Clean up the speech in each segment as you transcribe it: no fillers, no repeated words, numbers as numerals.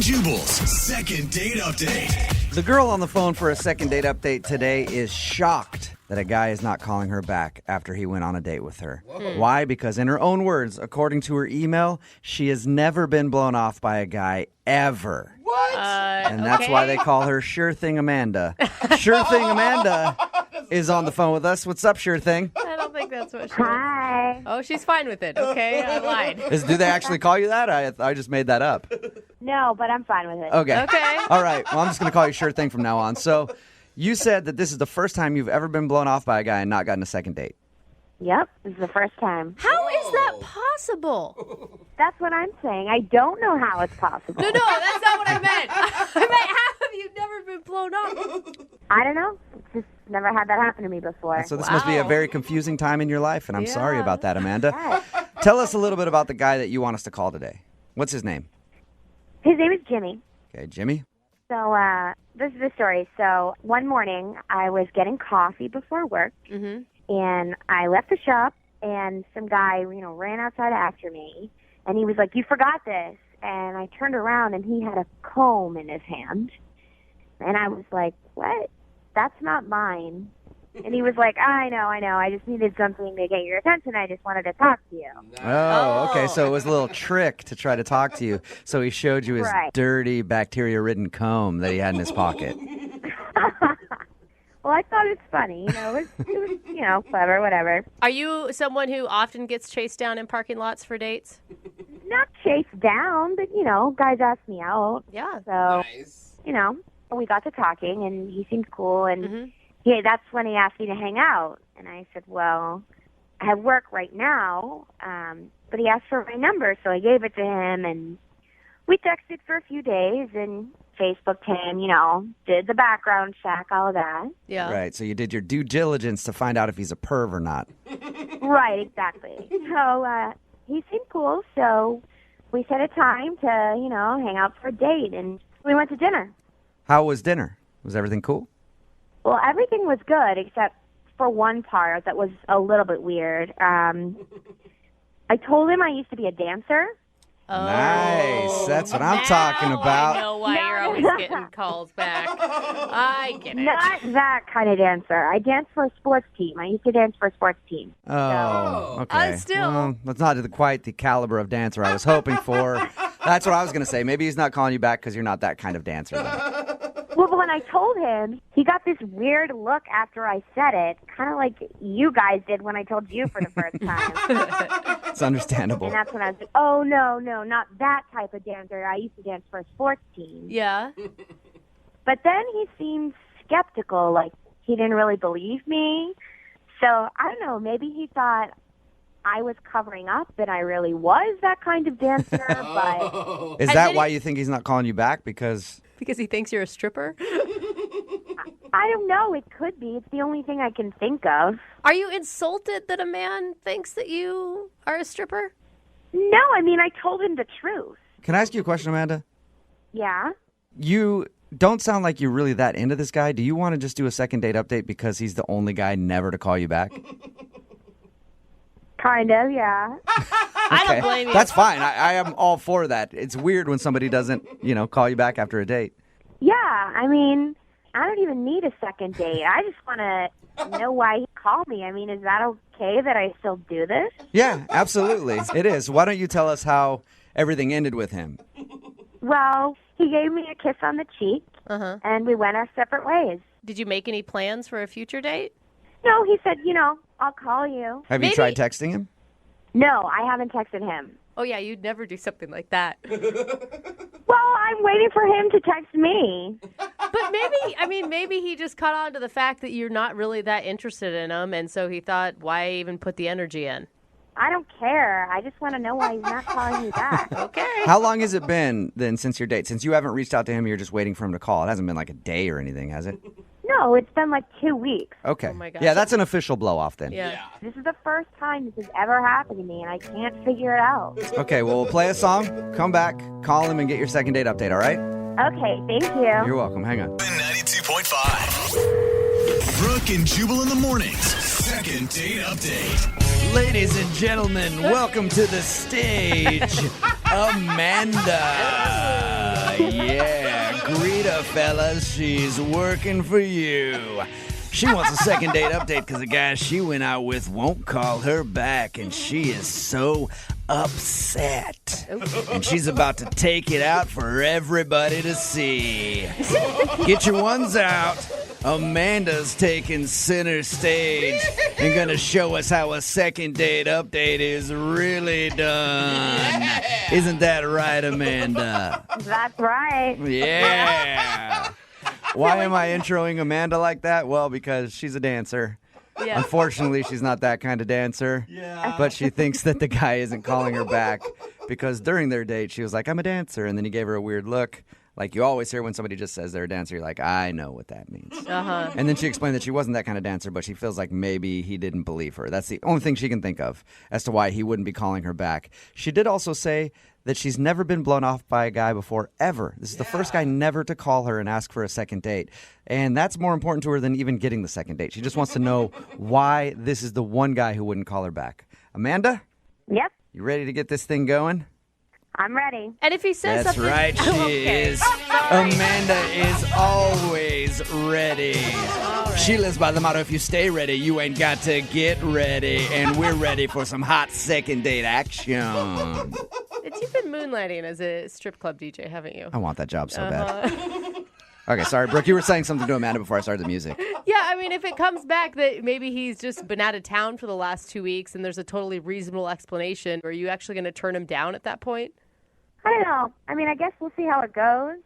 Jubal's second date update. The girl on the phone for a second date update today is shocked that a guy is not calling her back after he went on a date with her. Why? Because in her own words, according to her email, she has never been blown off by a guy ever. What? And that's why they call her Sure Thing Amanda. Sure Thing Amanda is on the phone with us. What's up, Sure Thing? I don't think that's what she Hi. Oh, she's fine with it. Okay, I lied. Do they actually call you that? I just made that up. No, but I'm fine with it. Okay. Okay. All right. Well, I'm just going to call you Sure Thing from now on. So you said that this is the first time you've ever been blown off by a guy and not gotten a second date. Yep, this is the first time. How is that possible? That's what I'm saying. I don't know how it's possible. No, that's not what I meant. I meant, how have you never been blown up? I don't know. Just never had that happen to me before. So this must be a very confusing time in your life, and I'm sorry Yeah. about that, Amanda. Yes. Tell us a little bit about the guy that you want us to call today. What's his name? His name is Jimmy. Okay, Jimmy. So this is the story. So one morning, I was getting coffee before work, and I left the shop, and some guy, ran outside after me, and he was like, "You forgot this." And I turned around, and he had a comb in his hand, and I was like, "What? That's not mine." And he was like, I know. I just needed something to get your attention. I just wanted to talk to you. Oh, okay. So it was a little trick to try to talk to you. So he showed you his Right. dirty, bacteria-ridden comb that he had in his pocket. Well, I thought it's funny. It was clever, whatever. Are you someone who often gets chased down in parking lots for dates? Not chased down, but, guys ask me out. Yeah. So, Nice. we got to talking, and he seemed cool, and that's when he asked me to hang out. And I said, well, I have work right now, but he asked for my number, so I gave it to him, and we texted for a few days, and Facebooked him, did the background check, all of that. Yeah. Right. So you did your due diligence to find out if he's a perv or not. Right, exactly. So he seemed cool, so we set a time to, hang out for a date, and we went to dinner. How was dinner? Was everything cool? Well, everything was good except for one part that was a little bit weird. I told him I used to be a dancer. Oh. Nice. That's what I'm talking Now about. I know why you're always getting calls back. I get it. Not that kind of dancer. I danced for a sports team. I used to dance for a sports team. Oh, okay. Still. Well, that's not quite the caliber of dancer I was hoping for. That's what I was going to say. Maybe he's not calling you back because you're not that kind of dancer. Then. Well, when I told him, he got this weird look after I said it, kind of like you guys did when I told you for the first time. It's understandable. And that's when I was like, oh, no, not that type of dancer. I used to dance for a sports team. Yeah. But then he seemed skeptical, like he didn't really believe me. So, I don't know, maybe he thought I was covering up that I really was that kind of dancer, but Is that why you think he's not calling you back? Because Because he thinks you're a stripper? I don't know. It could be. It's the only thing I can think of. Are you insulted that a man thinks that you are a stripper? No, I mean, I told him the truth. Can I ask you a question, Amanda? Yeah? You don't sound like you're really that into this guy. Do you want to just do a second date update because he's the only guy never to call you back? Kind of, yeah. I don't blame you. That's fine. I am all for that. It's weird when somebody doesn't, call you back after a date. Yeah, I mean, I don't even need a second date. I just want to know why he called me. I mean, is that okay that I still do this? Yeah, absolutely. It is. Why don't you tell us how everything ended with him? Well, he gave me a kiss on the cheek, and we went our separate ways. Did you make any plans for a future date? No, he said, I'll call you. Have you tried texting him? No, I haven't texted him. Oh, yeah, you'd never do something like that. Well, I'm waiting for him to text me. But maybe he just caught on to the fact that you're not really that interested in him, and so he thought, why even put the energy in? I don't care. I just want to know why he's not calling me back. Okay. How long has it been then since your date? Since you haven't reached out to him, you're just waiting for him to call. It hasn't been like a day or anything, has it? No, it's been like 2 weeks. Okay. Oh my gosh. Yeah, that's an official blow-off then. Yeah. This is the first time this has ever happened to me, and I can't figure it out. Okay, well, we'll play a song, come back, call him, and get your second date update, all right? Okay, thank you. You're welcome. Hang on. 92.5. Brooke and Jubal in the mornings. Second date update. Ladies and gentlemen, welcome to the stage, Amanda. Yeah, Greta, fellas, she's working for you. She wants a second date update because the guy she went out with won't call her back, and she is so upset. And she's about to take it out for everybody to see. Get your ones out. Amanda's taking center stage and gonna show us how a second date update is really done. Isn't that right, Amanda? That's right. Yeah. Why am I introing Amanda like that? Well, because she's a dancer. Yeah. Unfortunately, she's not that kind of dancer. Yeah. But she thinks that the guy isn't calling her back because during their date, she was like, I'm a dancer. And then he gave her a weird look. Like you always hear when somebody just says they're a dancer, you're like, I know what that means. Uh-huh. And then she explained that she wasn't that kind of dancer, but she feels like maybe he didn't believe her. That's the only thing she can think of as to why he wouldn't be calling her back. She did also say that she's never been blown off by a guy before, ever. This is the first guy never to call her and ask for a second date. And that's more important to her than even getting the second date. She just wants to know why this is the one guy who wouldn't call her back. Amanda? Yep, You ready to get this thing going? I'm ready. And if he says That's something... right, she is. Amanda is always ready. Right. She lives by the motto, if you stay ready, you ain't got to get ready. And we're ready for some hot second date action. You've been moonlighting as a strip club DJ, haven't you? I want that job so bad. Okay, sorry, Brooke, you were saying something to Amanda before I started the music. Yeah, I mean, if it comes back that maybe he's just been out of town for the last 2 weeks and there's a totally reasonable explanation, are you actually going to turn him down at that point? I don't know. I mean, I guess we'll see how it goes.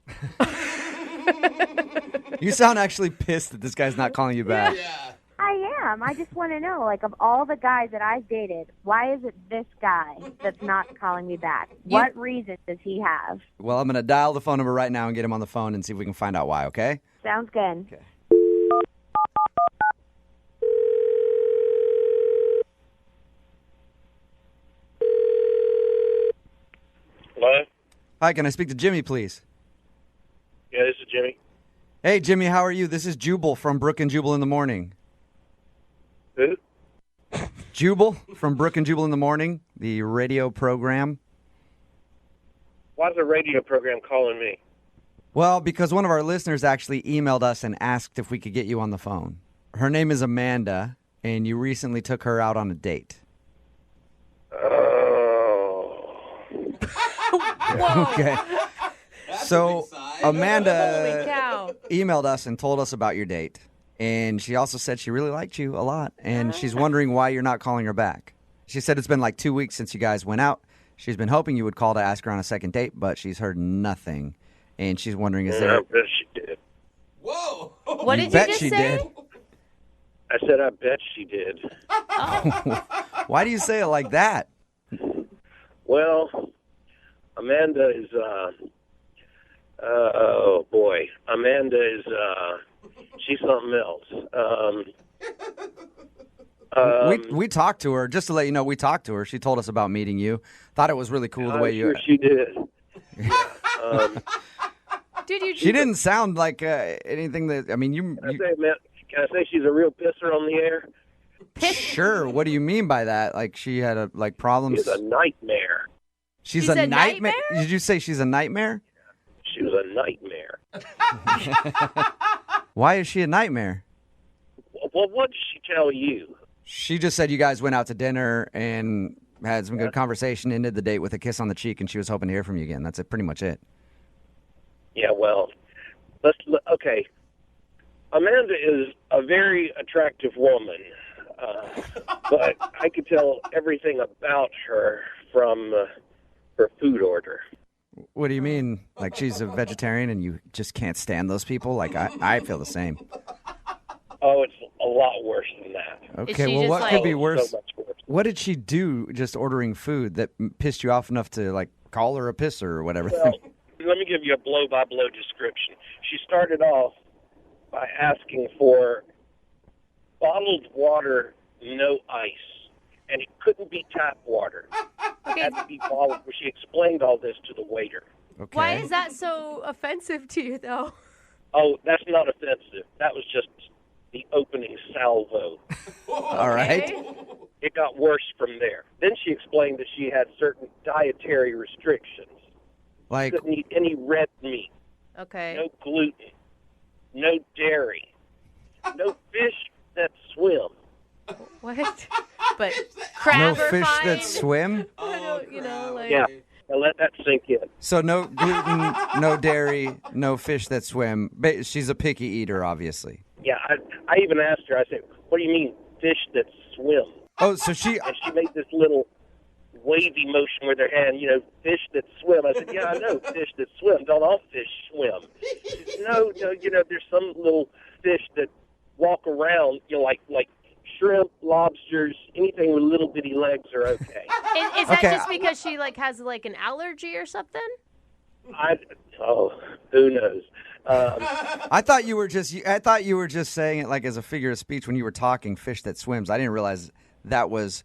You sound actually pissed that this guy's not calling you back. Yeah. I am. I just want to know, like, of all the guys that I've dated, why is it this guy that's not calling me back? What reason does he have? Well, I'm going to dial the phone number right now and get him on the phone and see if we can find out why, okay? Sounds good. Okay. Hello? Hi, can I speak to Jimmy, please? Yeah, this is Jimmy. Hey, Jimmy, how are you? This is Jubal from Brooke and Jubal in the Morning. Who? Jubal from Brooke and Jubal in the Morning, the radio program. Why's the radio program calling me? Well, because one of our listeners actually emailed us and asked if we could get you on the phone. Her name is Amanda, and you recently took her out on a date. Oh. Okay. So Amanda Holy cow. emailed us and told us about your date. And she also said she really liked you a lot. And she's wondering why you're not calling her back. She said it's been like 2 weeks since you guys went out. She's been hoping you would call to ask her on a second date, but she's heard nothing. And she's wondering, is there... I bet she did. Whoa! What did you bet just she say? did. I said I bet she did. Why do you say it like that? Well, Amanda is, oh boy. Amanda is, she's something else. We talked to her, just to let you know, we talked to her. She told us about meeting you. Thought it was really cool the way I'm sure she did. Dude, She didn't sound like anything that, I mean, Can I say she's a real pisser on the air? Sure. What do you mean by that? Like she had problems? She's a nightmare. She's a nightmare? Did you say she's a nightmare? She was a nightmare. Why is she a nightmare? Well, what did she tell you? She just said you guys went out to dinner and had some good conversation, ended the date with a kiss on the cheek, and she was hoping to hear from you again. That's pretty much it. Yeah, well, okay. Amanda is a very attractive woman, but I could tell everything about her from her food order. What do you mean? Like she's a vegetarian and you just can't stand those people? Like I feel the same. Oh, it's a lot worse than that. Okay, she well, just what like- could be So worse? much worse. What did she do just ordering food that pissed you off enough to, like, call her a pisser or whatever? Well, let me give you a blow-by-blow description. She started off by asking for bottled water, no ice, and it couldn't be tap water. It had to be bottled. She explained all this to the waiter. Okay. Why is that so offensive to you, though? Oh, that's not offensive. That was just the opening salvo. All right. It got worse from there. Then she explained that she had certain dietary restrictions. Like, Couldn't eat any red meat. Okay. no gluten, no dairy, no fish that swim. What? But crab No are fish fine. that swim? I don't, like. Yeah, now let that sink in. So no gluten, no dairy, no fish that swim. She's a picky eater, obviously. Yeah, I even asked her, I said, what do you mean fish that swim? Oh, so she... And she made this little wavy motion with her hand, fish that swim. I said, yeah, I know fish that swim. Don't all fish swim? She said, no, there's some little fish that walk around, like shrimp, lobsters, anything with little bitty legs are okay. Is that Okay. just because she has an allergy or something? Who knows? I thought you were just saying it like as a figure of speech when you were talking fish that swims. I didn't realize that was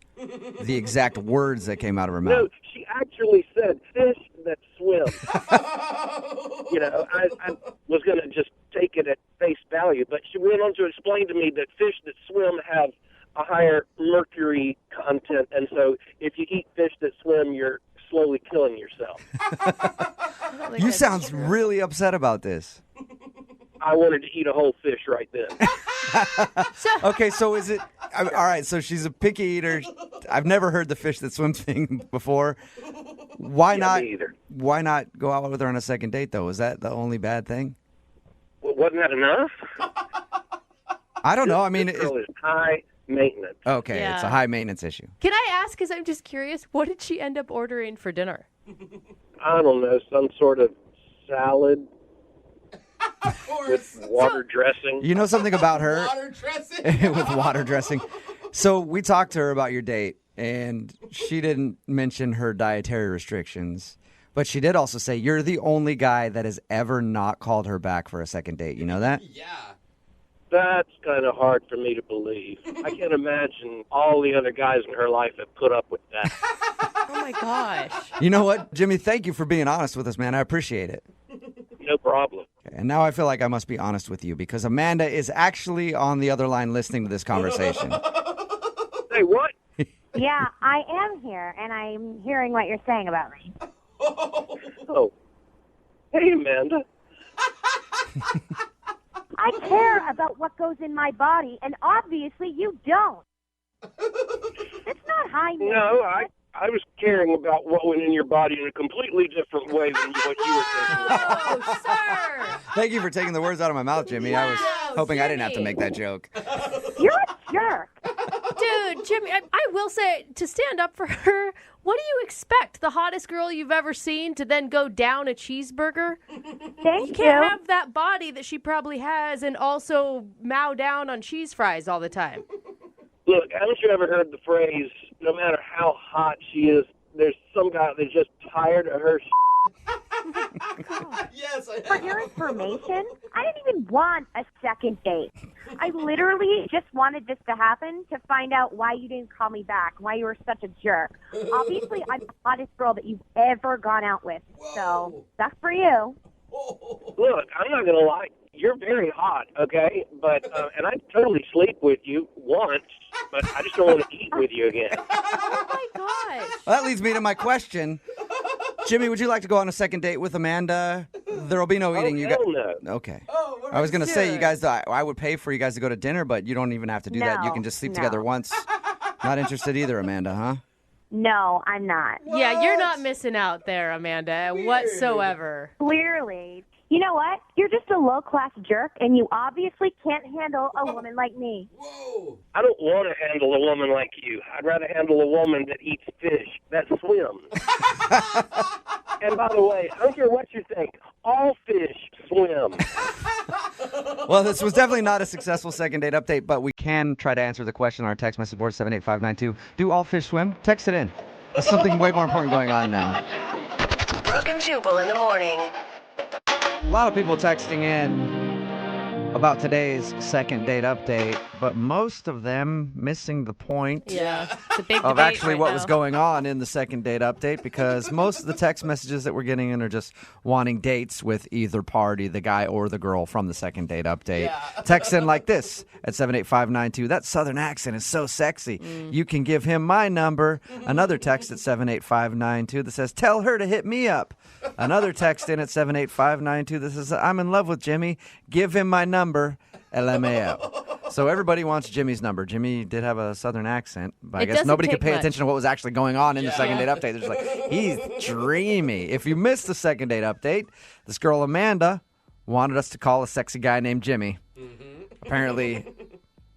the exact words that came out of her mouth. No, she actually said fish that swim. I was going to just take it at face value, but she went on to explain to me that fish that swim have a higher mercury content, and so if you eat fish that swim, you're slowly killing yourself. You sound really upset about this. I wanted to eat a whole fish right then. Okay, so is it... all right, so she's a picky eater. I've never heard the fish that swim thing before. Why not? Me either. Why not go out with her on a second date, though? Is that the only bad thing? Well, wasn't that enough? I don't know. I mean... This girl is high maintenance. Okay, Yeah. It's a high maintenance issue. Can I ask, because I'm just curious, what did she end up ordering for dinner? I don't know, some sort of salad with water dressing. You know something about her? Water dressing. With water dressing. So we talked to her about your date, and she didn't mention her dietary restrictions. But she did also say you're the only guy that has ever not called her back for a second date. You know that? Yeah. That's kind of hard for me to believe. I can't imagine all the other guys in her life have put up with that. Oh, my gosh. You know what, Jimmy? Thank you for being honest with us, man. I appreciate it. No problem. And now I feel like I must be honest with you because Amanda is actually on the other line listening to this conversation. Say what? Yeah, I am here, and I'm hearing what you're saying about me. Oh. Hey, Amanda. I care about what goes in my body, and obviously you don't. It's not high maintenance. No, I was caring about what went in your body in a completely different way than what you were thinking. Oh, sir. Thank you for taking the words out of my mouth, Jimmy. I was Wow, hoping I didn't have to Jimmy. make that joke. You're a jerk. Dude, Jimmy, I will say, to stand up for her, what do you expect? The hottest girl you've ever seen to then go down a cheeseburger? Thank You can't have that body that she probably has and also mow down on cheese fries all the time. Look, haven't you ever heard the phrase, no matter how hot she is, there's some guy that's just tired of her Yes, I For have. your information, I didn't even want a second date. I literally just wanted this to happen to find out why you didn't call me back, why you were such a jerk. Obviously, I'm the hottest girl that you've ever gone out with. So, that's for you. Look, I'm not going to lie. You're very hot, okay? But and I'd totally sleep with you once, but I just don't want to eat with you again. Oh, my gosh. Well, that leads me to my question. Jimmy, would you like to go on a second date with Amanda? There'll be no eating. Oh, You hell no. Okay. Oh, what I was going to say, you guys. guys, I would pay for you guys to go to dinner, but you don't even have to do that. You No, can just sleep no. together once. Not interested either, Amanda, huh? No, I'm not. Yeah, you're not missing out there, Amanda, whatsoever. Clearly. You know what? You're just a low-class jerk, and you obviously can't handle a woman like me. Whoa. I don't want to handle a woman like you. I'd rather handle a woman that eats fish, that swims. And by the way, I don't care what you think. All fish swim. Well, this was definitely not a successful second date update, but we can try to answer the question on our text message board, 78592. Do all fish swim? Text it in. There's something way more important going on now. Brooke and Jubal in the morning. A lot of people texting in about today's second date update. but most of them missing the point. Yeah. It's a big Of debate actually right what now. was going on in the second date update, because most of the text messages that we're getting in are just wanting dates with either party, the guy or the girl from the second date update. Text in like this at 78592. That southern accent is so sexy. You can give him my number. Another text at 78592 that says, tell her to hit me up. Another text in at 78592 that says, I'm in love with Jimmy. Give him my number. LMAO. So everybody wants Jimmy's number. Jimmy did have a southern accent, but I It guess doesn't nobody could take pay much. attention to what was actually going on in the second date update. They're just like, he's dreamy. If you missed the second date update, this girl Amanda wanted us to call a sexy guy named Jimmy. Apparently,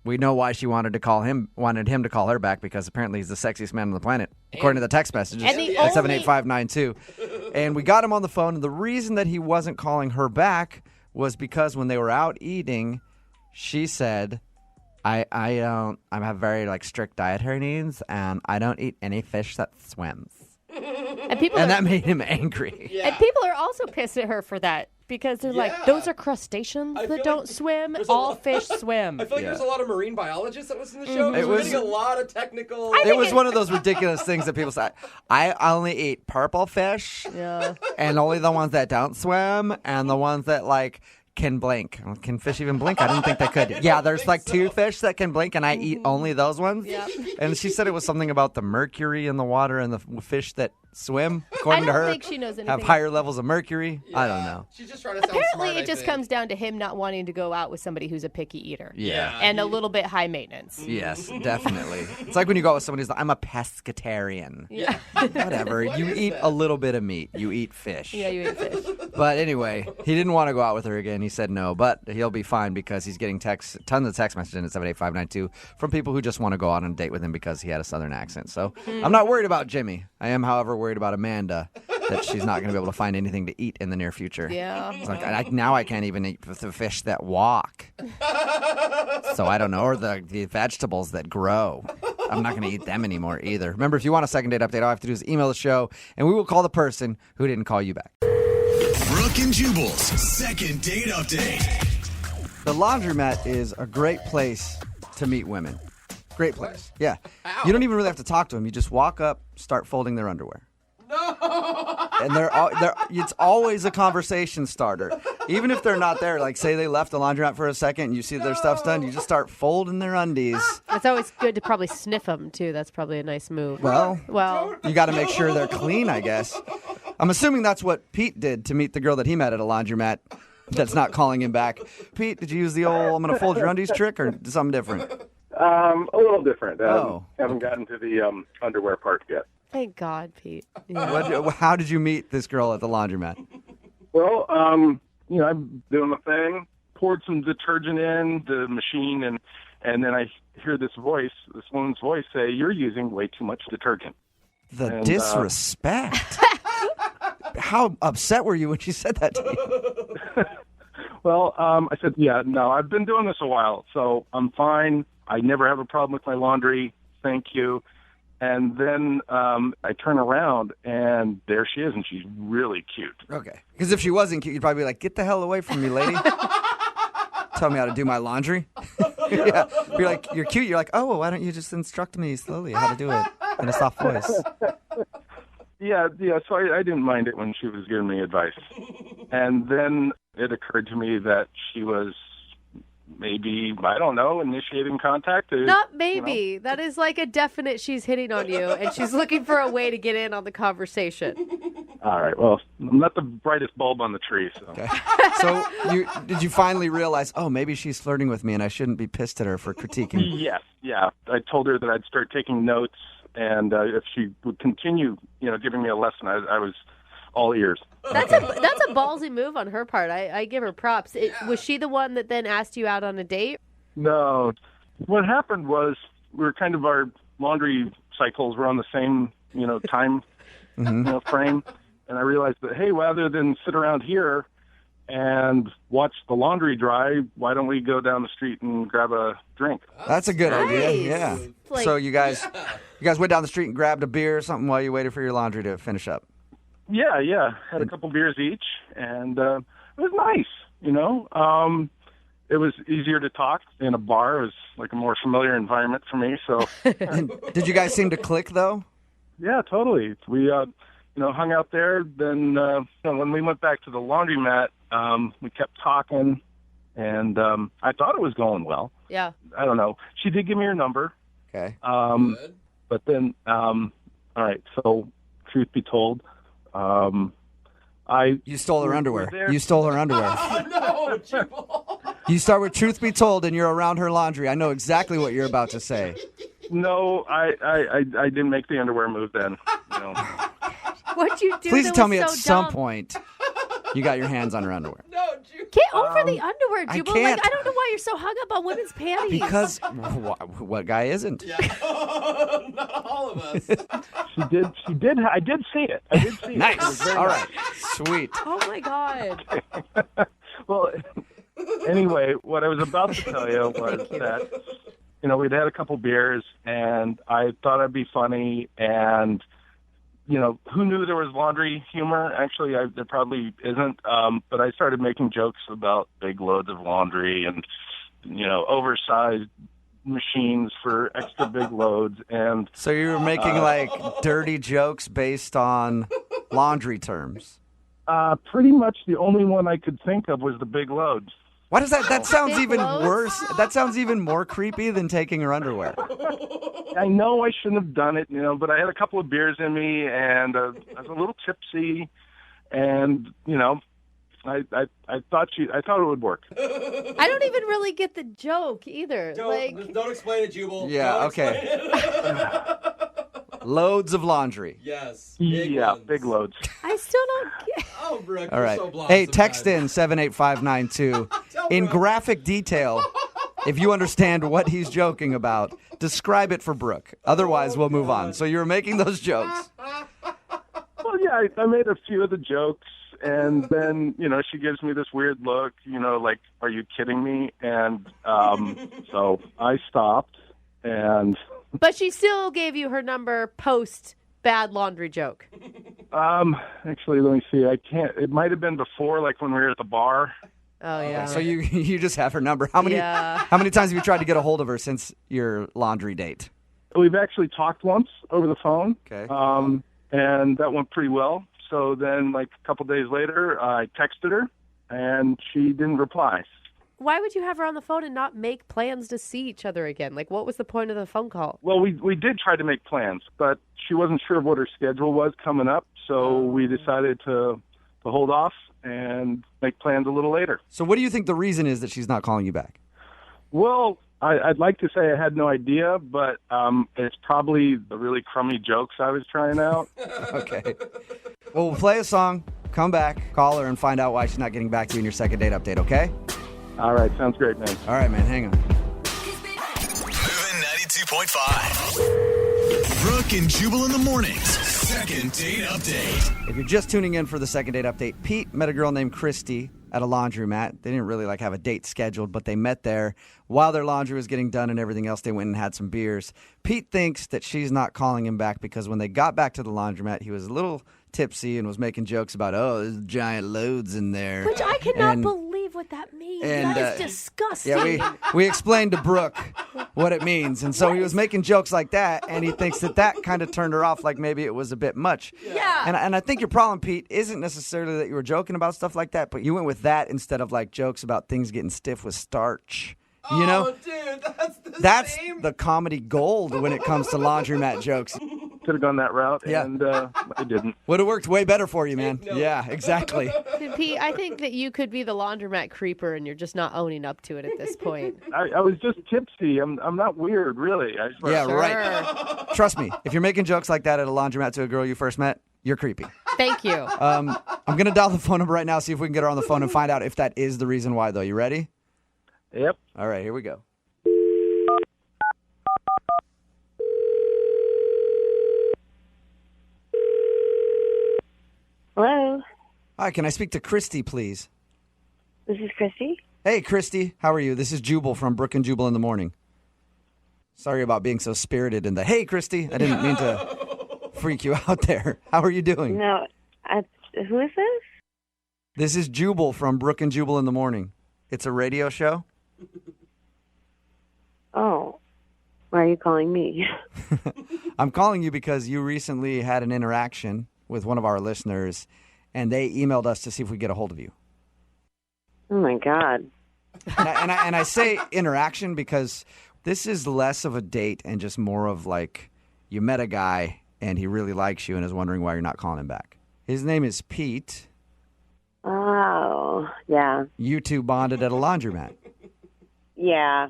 we know why she wanted him to call her back, because apparently he's the sexiest man on the planet, according to the text messages And the at only- 78592. And we got him on the phone, and the reason that he wasn't calling her back was because when they were out eating, she said, I have very strict dietary needs, and I don't eat any fish that swims. And That made him angry. And people are also pissed at her for that, because they're like, those are crustaceans I feel that don't like swim. there's a All lot- fish swim. I feel like there's a lot of marine biologists that listen to the show. It We're was- getting a lot of technical. It was one of those ridiculous things that people say, I only eat purple fish, Yeah. and only the ones that don't swim, and the ones that can blink. Can fish even blink? I didn't think they could. Yeah, there's two fish that can blink, and I eat only those ones. Yep. And she said it was something about the mercury in the water, and the fish that swim, I according to don't her, think she knows have anything. higher levels of mercury. I don't know. She's just trying to sound Apparently, smart, it just comes down to him not wanting to go out with somebody who's a picky eater. Yeah. And a little bit high maintenance. Yes, definitely. It's like when you go out with somebody who's like, I'm a pescatarian. Yeah. Whatever. You eat a little bit of meat. You eat fish. Yeah, you eat fish. But anyway, he didn't want to go out with her again. He said no, but he'll be fine because he's getting tons of text messages in at 78592 from people who just want to go out on a date with him because he had a southern accent. So I'm not worried about Jimmy. I am, however, worried about Amanda, that she's not going to be able to find anything to eat in the near future. Yeah. It's like, now I can't even eat the fish that walk. So I don't know, or the vegetables that grow. I'm not going to eat them anymore either. Remember, if you want a second date update, all I have to do is email the show, and we will call the person who didn't call you back. Brooke and Jubal's second date update. The laundromat is a great place to meet women. Great place. Yeah. You don't even really have to talk to them. You just walk up, start folding their underwear. No. And it's always a conversation starter. Even if they're not there, like say they left the laundromat for a second and you see their stuff's done, you just start folding their undies. It's always good to probably sniff them, too. That's probably a nice move. Well, Well, you got to make sure they're clean, I guess. I'm assuming that's what Pete did to meet the girl that he met at a laundromat that's not calling him back. Pete, did you use the old I'm going to fold your undies trick or something different? A little different. Oh. Haven't gotten to the underwear part yet. thank God, Pete. Yeah. How did you meet this girl at the laundromat? Well, I'm doing my thing, poured some detergent in the machine, and then I hear this woman's voice say, "You're using way too much detergent." The And, disrespect. How upset were you when she said that to you? Well, I said, yeah, no, I've been doing this a while, so I'm fine. I never have a problem with my laundry. Thank you. And then I turn around, and there she is, and she's really cute. Okay. Because if she wasn't cute, you'd probably be like, get the hell away from me, lady. Tell me how to do my laundry. Yeah. You're like, you're cute. You're like, oh, well, why don't you just instruct me slowly how to do it in a soft voice? Yeah, so I didn't mind it when she was giving me advice. And then it occurred to me that she was maybe, I don't know, initiating contact. Not maybe. That is like a definite she's hitting on you, and she's looking for a way to get in on the conversation. All right, well, I'm not the brightest bulb on the tree, so. Okay. So did you finally realize, oh, maybe she's flirting with me and I shouldn't be pissed at her for critiquing? Yes, yeah. I told her that I'd start taking notes, and if she would continue, giving me a lesson, I was all ears. That's a ballsy move on her part. I give her props. Was she the one that then asked you out on a date? No. What happened was our laundry cycles were on the same, time frame. And I realized that, hey, rather than sit around here and watch the laundry dry, why don't we go down the street and grab a drink? That's a good idea. Nice. Yeah. Like- So you guys went down the street and grabbed a beer or something while you waited for your laundry to finish up. Yeah. Had a couple beers each, and it was nice, it was easier to talk in a bar. It was like a more familiar environment for me. So, And did you guys seem to click, though? yeah, totally. We, hung out there. Then when we went back to the laundromat, we kept talking, and I thought it was going well. Yeah. I don't know. She did give me her number. Okay. Good. But then, all right, so truth be told, You stole her We're underwear. there. You stole her underwear. Oh, no, Jubal. You start with truth be told, and you're around her laundry. I know exactly what you're about to say. no, I didn't make the underwear move then. What'd you do? Please that tell was me at so some dumb? point you got your hands on her underwear. No, Jubal. Get over the underwear, I Jubal. can't. Like, I don't know why you're so hung up on women's panties. Because what guy isn't? Yeah. Not all of us. She did. I did see it. It was Nice. very All nice. right. Sweet. Oh my God. Well, anyway, what I was about to tell you was that, we'd had a couple beers, and I thought I'd be funny, and, who knew there was laundry humor? Actually, there probably isn't, but I started making jokes about big loads of laundry and, oversized machines for extra big loads, and So you were making like dirty jokes based on laundry terms. pretty much the only one I could think of was the big loads. Why does that? That sounds Big even loads? worse. That sounds even more creepy than taking her underwear. I know I shouldn't have done it, but I had a couple of beers in me, and I was a little tipsy, and I thought it would work. I don't even really get the joke either. Don't explain it, Jubal. Yeah, Don't okay. explain it. Loads of laundry. Yes. Big loads. I still don't get. Oh, Brooke, All you're right. so blonde Hey, text sometimes. in 78592 in Brooke. graphic detail. If you understand what he's joking about, describe it for Brooke. Otherwise, we'll move on. So you were making those jokes. Well, yeah, I made a few of the jokes, and then, she gives me this weird look, like, are you kidding me? And so I stopped, and But she still gave you her number post bad laundry joke. actually, let me see. I can't. It might have been before, like when we were at the bar. Oh yeah. So you just have her number. How many Yeah. how many times have you tried to get a hold of her since your laundry date? We've actually talked once over the phone. Okay. And that went pretty well. So then, like a couple days later, I texted her, and she didn't reply. Why would you have her on the phone and not make plans to see each other again? Like, what was the point of the phone call? Well, we did try to make plans, but she wasn't sure what her schedule was coming up, so we decided to hold off and make plans a little later. So what do you think the reason is that she's not calling you back? Well, I'd like to say I had no idea, but it's probably the really crummy jokes I was trying out. Okay. Well, we'll play a song, come back, call her, and find out why she's not getting back to you in your second date update, okay? All right, sounds great, man. All right, man, hang on. Moving 92.5. Brooke and Jubal in the mornings. Second date update. If you're just tuning in for the second date update, Pete met a girl named Christy at a laundromat. They didn't really have a date scheduled, but they met there. While their laundry was getting done and everything else, they went and had some beers. Pete thinks that she's not calling him back because when they got back to the laundromat, he was a little tipsy and was making jokes about, there's giant loads in there. Which I cannot And- believe what that means. and, That is disgusting. Yeah, we explained to Brooke what it means. And so he was making jokes like that, and he thinks that kind of turned her off, like maybe it was a bit much. Yeah. And I think your problem, Pete, isn't necessarily that you were joking about stuff like that, but you went with that instead of like jokes about things getting stiff with starch. You know? Oh, dude, that's the That's same. the comedy gold when it comes to laundromat jokes. Could have gone that route, Yeah. and I didn't. Would have worked way better for you, man. No. Yeah, exactly. Pete, I think that you could be the laundromat creeper and you're just not owning up to it at this point. I was just tipsy. I'm not weird, really. I swear. Yeah, Sure. right. Trust me, if you're making jokes like that at a laundromat to a girl you first met, you're creepy. Thank you. I'm going to dial the phone number right now, see if we can get her on the phone and find out if that is the reason why, though. You ready? Yep. All right, here we go. Hello, Hi, can I speak to Christy, please? this is Christy. Hey, Christy, how are you? This is Jubal from Brooke and Jubal in the morning. Sorry about being so spirited in the, hey, Christy, I didn't mean to freak you out there. How are you doing? No, who is this? This is Jubal from Brooke and Jubal in the morning. It's a radio show. Oh, why are you calling me? I'm calling you because you recently had an interaction with one of our listeners, and they emailed us to see if we could get a hold of you. Oh, my God. And I say interaction because this is less of a date and just more of like you met a guy and he really likes you and is wondering why you're not calling him back. His name is Pete. Oh, yeah. You two bonded at a laundromat. Yeah.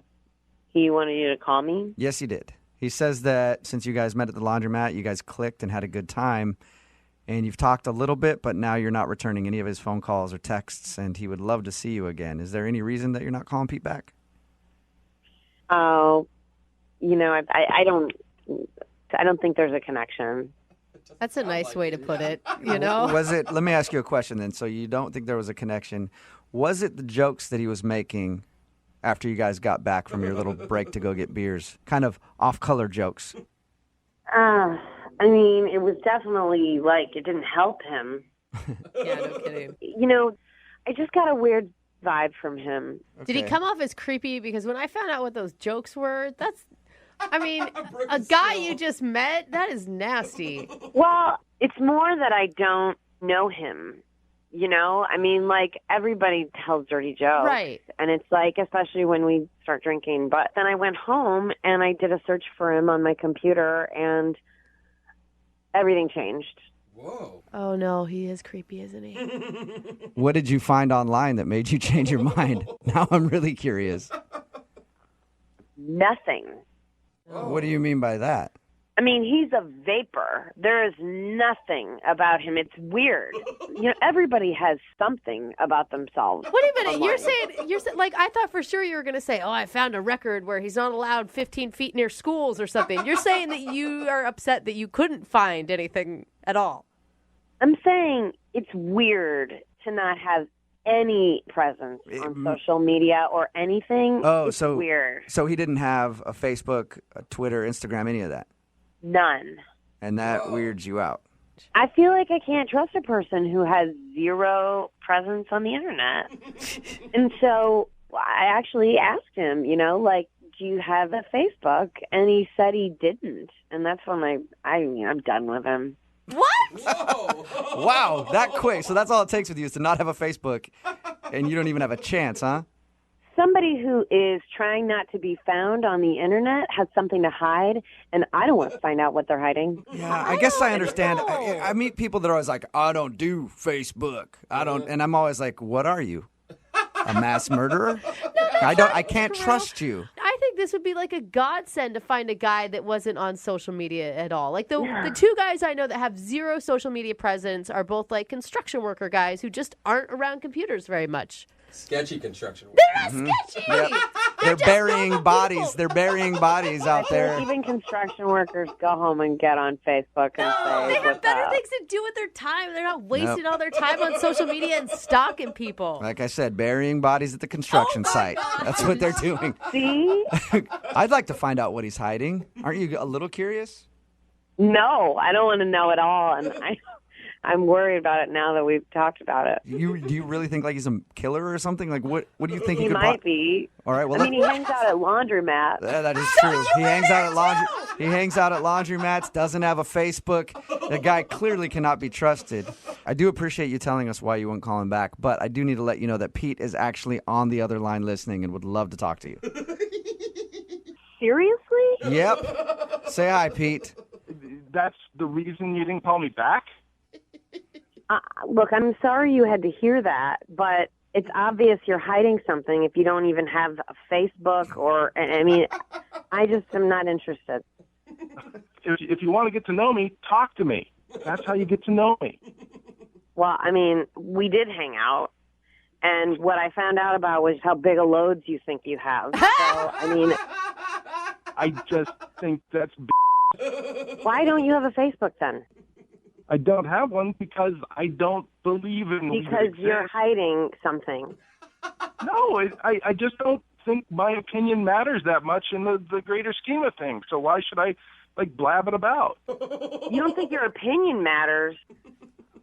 He wanted you to call me? Yes, he did. He says that since you guys met at the laundromat, you guys clicked and had a good time, and you've talked a little bit, but now you're not returning any of his phone calls or texts, and he would love to see you again. Is there any reason that you're not calling Pete back? Oh, I don't think there's a connection. That's a nice way to put it, you know? Was it, let me ask you a question then. So you don't think there was a connection. Was it the jokes that he was making after you guys got back from your little break to go get beers? Kind of off-color jokes. I mean, it was definitely like it didn't help him. Yeah, no kidding. I just got a weird vibe from him. Did he come off as creepy? Because when I found out what those jokes were, a guy you just met, that is nasty. Well, it's more that I don't know him. I mean, like, everybody tells dirty jokes. Right. And it's like, especially when we start drinking. But then I went home and I did a search for him on my computer and everything changed. Whoa. Oh, no, he is creepy, isn't he? What did you find online that made you change your mind? Now I'm really curious. Nothing. What do you mean by that? I mean, he's a vapor. There is nothing about him. It's weird. Everybody has something about themselves. Wait a minute. online. You're saying, like, I thought for sure you were going to say, oh, I found a record where he's not allowed 15 feet near schools or something. You're saying that you are upset that you couldn't find anything at all. I'm saying it's weird to not have any presence on social media or anything. Oh, it's weird. So he didn't have a Facebook, a Twitter, Instagram, any of that? None. And that weirds you out? I feel like I can't trust a person who has zero presence on the internet. And so I actually asked him, do you have a Facebook? And he said he didn't. And that's when I'm done with him. What? Whoa. Wow, that quick. So that's all it takes with you is to not have a Facebook, and you don't even have a chance, huh? Somebody who is trying not to be found on the internet has something to hide, and I don't want to find out what they're hiding. Yeah, I guess I understand. I meet people that are always like, I don't do Facebook. I don't, and I'm always like, what are you? A mass murderer? I can't trust you. I think this would be like a godsend to find a guy that wasn't on social media at all. Like the two guys I know that have zero social media presence are both like construction worker guys who just aren't around computers very much. Sketchy construction. They're not sketchy. Yep. They're burying bodies. They're burying bodies out there. Even construction workers go home and get on Facebook and say, They have what's better up? things to do with their time. They're not wasting all their time on social media and stalking people. Like I said, burying bodies at the construction site. That's what they're doing. See? I'd like to find out what he's hiding. Aren't you a little curious? No, I don't want to know at all, and I'm worried about it now that we've talked about it. Do you really think like he's a killer or something? Like what do you think he He could might be. All right, well I mean, he hangs out at laundromat. that is true. He hangs out at laundromats, doesn't have a Facebook. The guy clearly cannot be trusted. I do appreciate you telling us why you won't call him back, but I do need to let you know that Pete is actually on the other line listening and would love to talk to you. Seriously? Yep. Say hi, Pete. That's the reason you didn't call me back? Look, I'm sorry you had to hear that, but it's obvious you're hiding something if you don't even have a Facebook or, I mean, I just am not interested. If you want to get to know me, talk to me. That's how you get to know me. Well, I mean, we did hang out, and what I found out about was how big a loads you think you have. So, I mean, I just think that's why don't you have a Facebook then? I don't have one because I don't believe in Because you're hiding something. No, I just don't think my opinion matters that much in the greater scheme of things. So why should I, blab it about? You don't think your opinion matters?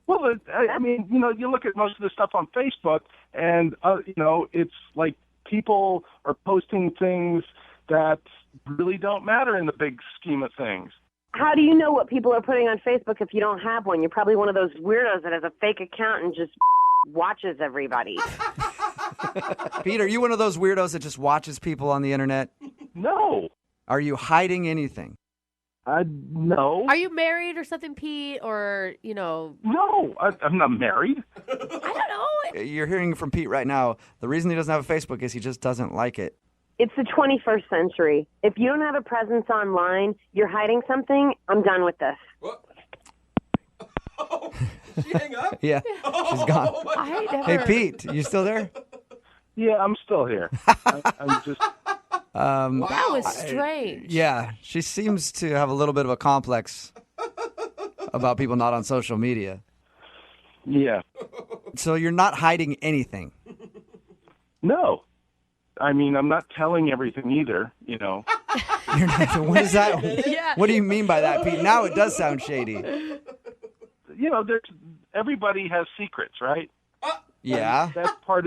Well, I mean, you look at most of the stuff on Facebook, and, it's like people are posting things that really don't matter in the big scheme of things. How do you know what people are putting on Facebook if you don't have one? You're probably one of those weirdos that has a fake account and just watches everybody. Pete, are you one of those weirdos that just watches people on the internet? No. Are you hiding anything? No. Are you married or something, Pete? Or, No, I'm not married. I don't know. You're hearing from Pete right now. The reason he doesn't have a Facebook is he just doesn't like it. It's the 21st century. If you don't have a presence online, you're hiding something, I'm done with this. What? Oh, did she hang up? Yeah, she's gone. I never... Hey, Pete, you still there? Yeah, I'm still here. I'm just... That was strange. Yeah, she seems to have a little bit of a complex about people not on social media. Yeah. So you're not hiding anything? No. I mean, I'm not telling everything either, You're not, what is that? Yeah. What do you mean by that, Pete? Now it does sound shady. Everybody has secrets, right? Yeah. That's part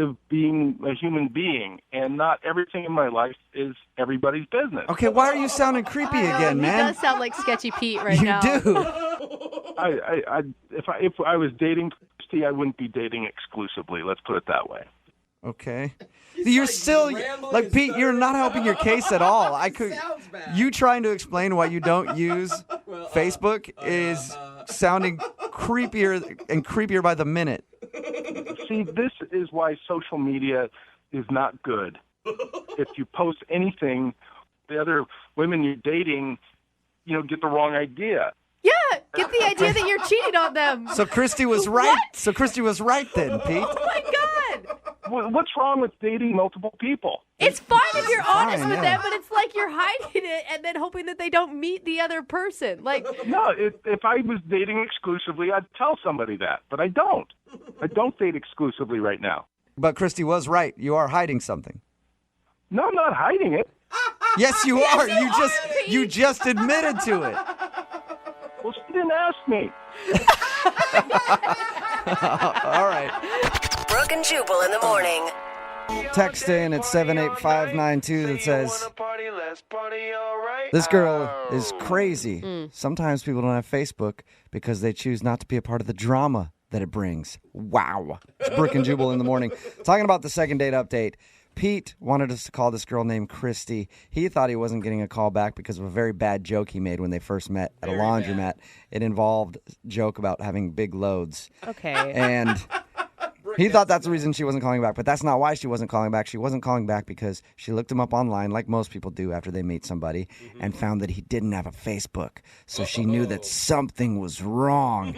of being a human being, and not everything in my life is everybody's business. Okay, why are you sounding creepy again, He man? does sound like Sketchy Pete right You now. do. If I was dating Christy, I wouldn't be dating exclusively. Let's put it that way. Okay. You're still like Pete. You're not helping your case at all. Sounds bad. You trying to explain why you don't use Facebook is sounding creepier and creepier by the minute. See, this is why social media is not good. If you post anything, the other women you're dating, get the wrong idea. Yeah, get the idea that you're cheating on them. So Christy was right. What? So Christy was right then, Pete. Oh my God. What's wrong with dating multiple people? It's fine if you're honest fine, with yeah. them, but it's like you're hiding it and then hoping that they don't meet the other person. Like, No, if I was dating exclusively, I'd tell somebody that, but I don't. I don't date exclusively right now. But Christy was right. You are hiding something. No, I'm not hiding it. Yes, you are. Pete. You just admitted to it. Well, she didn't ask me. All right. Brooke and Jubal in the morning. Text in at 78592 that says, this girl is crazy. Sometimes people don't have Facebook because they choose not to be a part of the drama that it brings. Wow. It's Brooke and Jubal in the morning. Talking about the second date update. Pete wanted us to call this girl named Christy. He thought he wasn't getting a call back because of a very bad joke he made when they first met at a laundromat. It involved a joke about having big loads. okay. And he thought that's the reason she wasn't calling back, but that's not why she wasn't calling back. She wasn't calling back because she looked him up online, like most people do after they meet somebody, and found that he didn't have a Facebook. So she knew that something was wrong,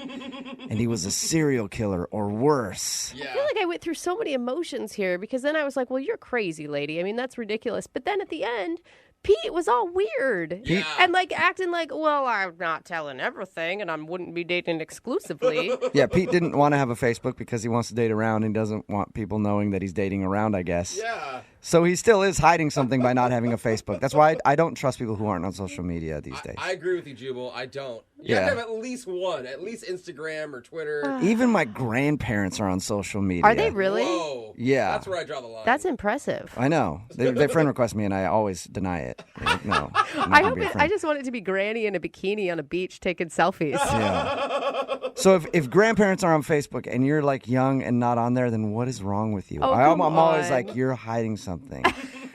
and he was a serial killer or worse. I feel like I went through so many emotions here because then I was like, well, you're crazy, lady. I mean, that's ridiculous. But then at the end, Pete was all weird and like acting like, well, I'm not telling everything and I wouldn't be dating exclusively. Yeah, Pete didn't want to have a Facebook because he wants to date around and doesn't want people knowing that he's dating around, I guess. Yeah. So he still is hiding something by not having a Facebook. That's why I don't trust people who aren't on social media these days. I agree with you, Jubal. I don't. You have to have at least one, at least Instagram or Twitter. Even my grandparents are on social media. Are they really? Whoa. Yeah. That's where I draw the line. That's impressive. I know. They friend request me, and I always deny it. They're like, no. I just want it to be Granny in a bikini on a beach taking selfies. Yeah. So if grandparents are on Facebook and you're like young and not on there, then what is wrong with you? Oh, I'm come always on. like, you're hiding something.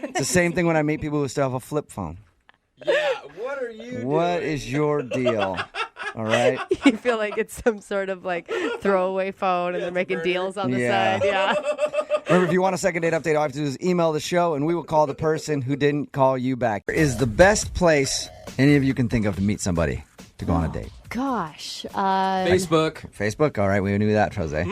It's the same thing when I meet people who still have a flip phone. Yeah. What are you What doing? is your deal? All right. You feel like it's some sort of like throwaway phone and they're making deals on the Yeah. side. Yeah. Remember, if you want a second date update, all you have to do is email the show, and we will call the person who didn't call you back. Is the best place any of you can think of to meet somebody to go on a date? Gosh. Facebook. Facebook? All right, we knew that, Jose.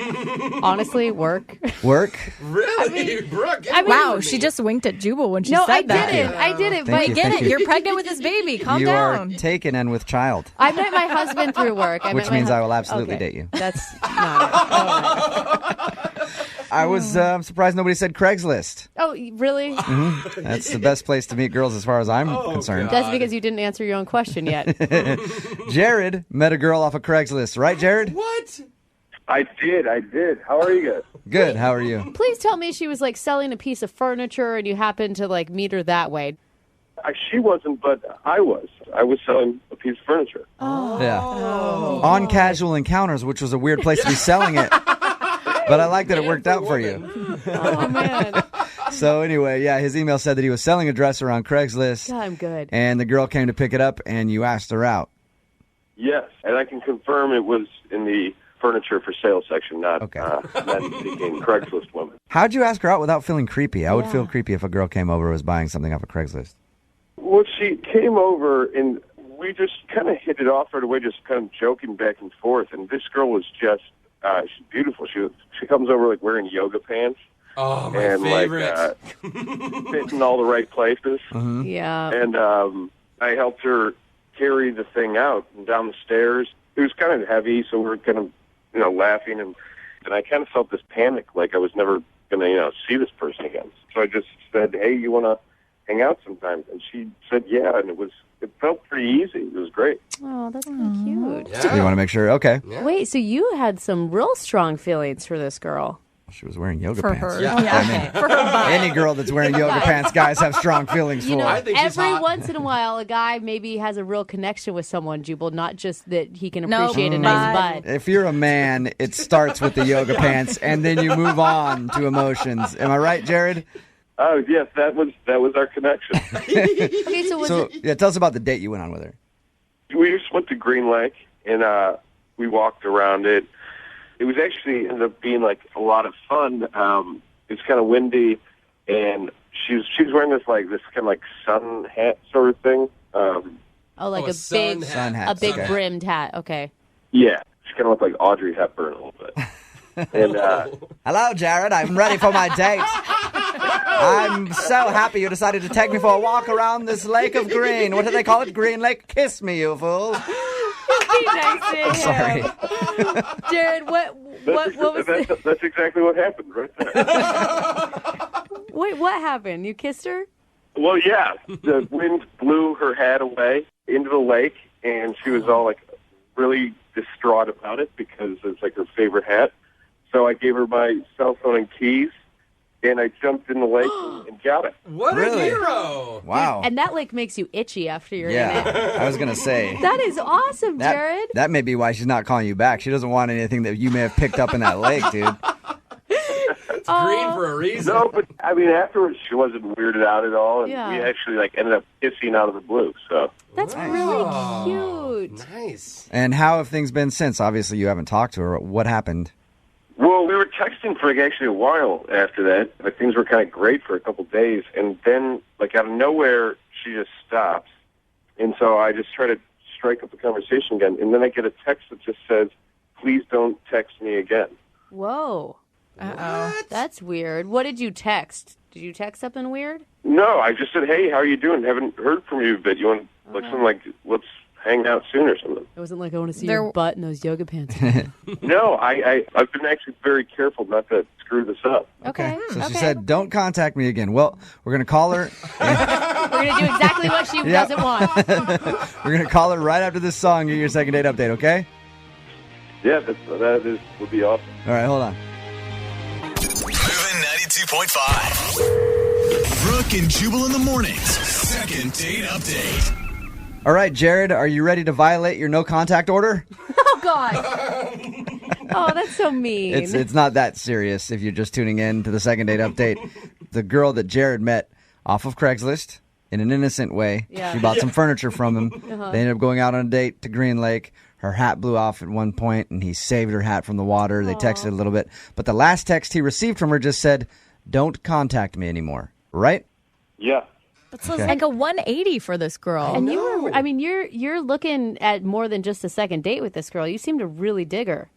Honestly, work. Work? Really? Brooke, get I mean- away Wow, from she me. just winked at Jubal when she No, said I that. didn't. I Thank didn't. But you, Get thank it. you. You're pregnant with this baby. Calm you down. are taken and with child. I met my husband through work. Which means I will absolutely date you. That's not it. I was surprised nobody said Craigslist. Oh, really? That's the best place to meet girls as far as I'm concerned. That's because you didn't answer your own question yet. Jared met a girl off of Craigslist, right, Jared? What? I did. How are you guys? Good. How are you? Please tell me she was like selling a piece of furniture and you happened to like meet her that way. She wasn't, but I was. I was selling a piece of furniture. Yeah. On Casual Encounters, which was a weird place to be selling it. But I like that it worked out for you. Oh, man. So anyway, yeah, his email said that he was selling a dresser on Craigslist. God, I'm good. And the girl came to pick it up, and you asked her out. Yes, and I can confirm it was in the furniture for sale section, not men seeking Craigslist women. How'd you ask her out without feeling creepy? I would feel creepy if a girl came over and was buying something off of Craigslist. Well, she came over, and we just kind of hit it off right away, just kind of joking back and forth. And this girl was just, she's beautiful. She comes over, like, wearing yoga pants. Oh, my and, favorite. Like, fit in all the right places. Mm-hmm. Yeah. And I helped her carry the thing out and down the stairs. It was kind of heavy, so we were kind of, laughing. And I kind of felt this panic, like I was never going to, see this person again. So I just said, hey, you want to hang out sometime? And she said, yeah, and it felt pretty easy. It was great. Oh, that's kind of cute. Yeah. You want to make sure? Okay. Yeah. Wait, so you had some real strong feelings for this girl? She was wearing yoga For pants. her. Yeah. For her butt. Any girl that's wearing yoga pants, guys have strong feelings for. I think she's every hot. once in a while, a guy maybe has a real connection with someone, Jubal, not just that he can No, appreciate a nice butt. If you're a man, it starts with the yoga pants, and then you move on to emotions. Am I right, Jared? Oh, yes, that was our connection. Okay, so was it... Yeah, tell us about the date you went on with her. We just went to Green Lake, and we walked around it. It was actually ended up being like a lot of fun. It's kind of windy, and she was wearing this kind of like sun hat sort of thing. like a a sun big, hat. Sun hat. a big Okay. brimmed hat. Okay. Yeah, she kind of looked like Audrey Hepburn a little bit. And Hello, Jared. I'm ready for my date. I'm so happy you decided to take me for a walk around this lake of green. What do they call it? Green Lake? Kiss me, you fool. Be nice to him. Sorry. Jared, what was that's exactly what happened right there. Wait, what happened? You kissed her? Well, yeah, the wind blew her hat away into the lake, and she was all like really distraught about it because it's like her favorite hat. So I gave her my cell phone and keys, and I jumped in the lake and got it. What Really? a hero! Wow. And that lake makes you itchy after you're in it. Yeah, I was going to say. That is awesome, Jared. That may be why she's not calling you back. She doesn't want anything that you may have picked up in that lake, dude. It's green for a reason. No, but I mean, afterwards she wasn't weirded out at all, and Yeah. we actually ended up kissing out of the blue. So That's really cute. Nice. And how have things been since? Obviously, you haven't talked to her. What happened? Well, we were texting for actually a while after that. Like, things were kind of great for a couple of days, and then out of nowhere, she just stops. And so I just try to strike up the conversation again, and then I get a text that just says, "Please don't text me again." Whoa. Uh-oh. That's weird. What did you text? Did you text something weird? No, I just said, "Hey, how are you doing? Haven't heard from you, but you want something let's hang out soon or something." It wasn't like I want to see your butt in those yoga pants. No, I've been actually very careful not to screw this up. Okay. So she said, "Don't contact me again." Well, we're going to call her. We're going to do exactly what she doesn't want. We're going to call her right after this song. Get your second date update, okay? Yeah, would be awesome. All right, hold on. Moving 92.5. Brooke and Jubal in the mornings. Second date update. All right, Jared, are you ready to violate your no contact order? Oh, God. Oh, that's so mean. It's not that serious if you're just tuning in to the second date update. The girl that Jared met off of Craigslist in an innocent way. Yeah. She bought some furniture from him. Uh-huh. They ended up going out on a date to Green Lake. Her hat blew off at one point, and he saved her hat from the water. They texted a little bit. But the last text he received from her just said, "Don't contact me anymore." Right? Yeah. That's like a 180 for this girl. And you're looking at more than just a second date with this girl. You seem to really dig her.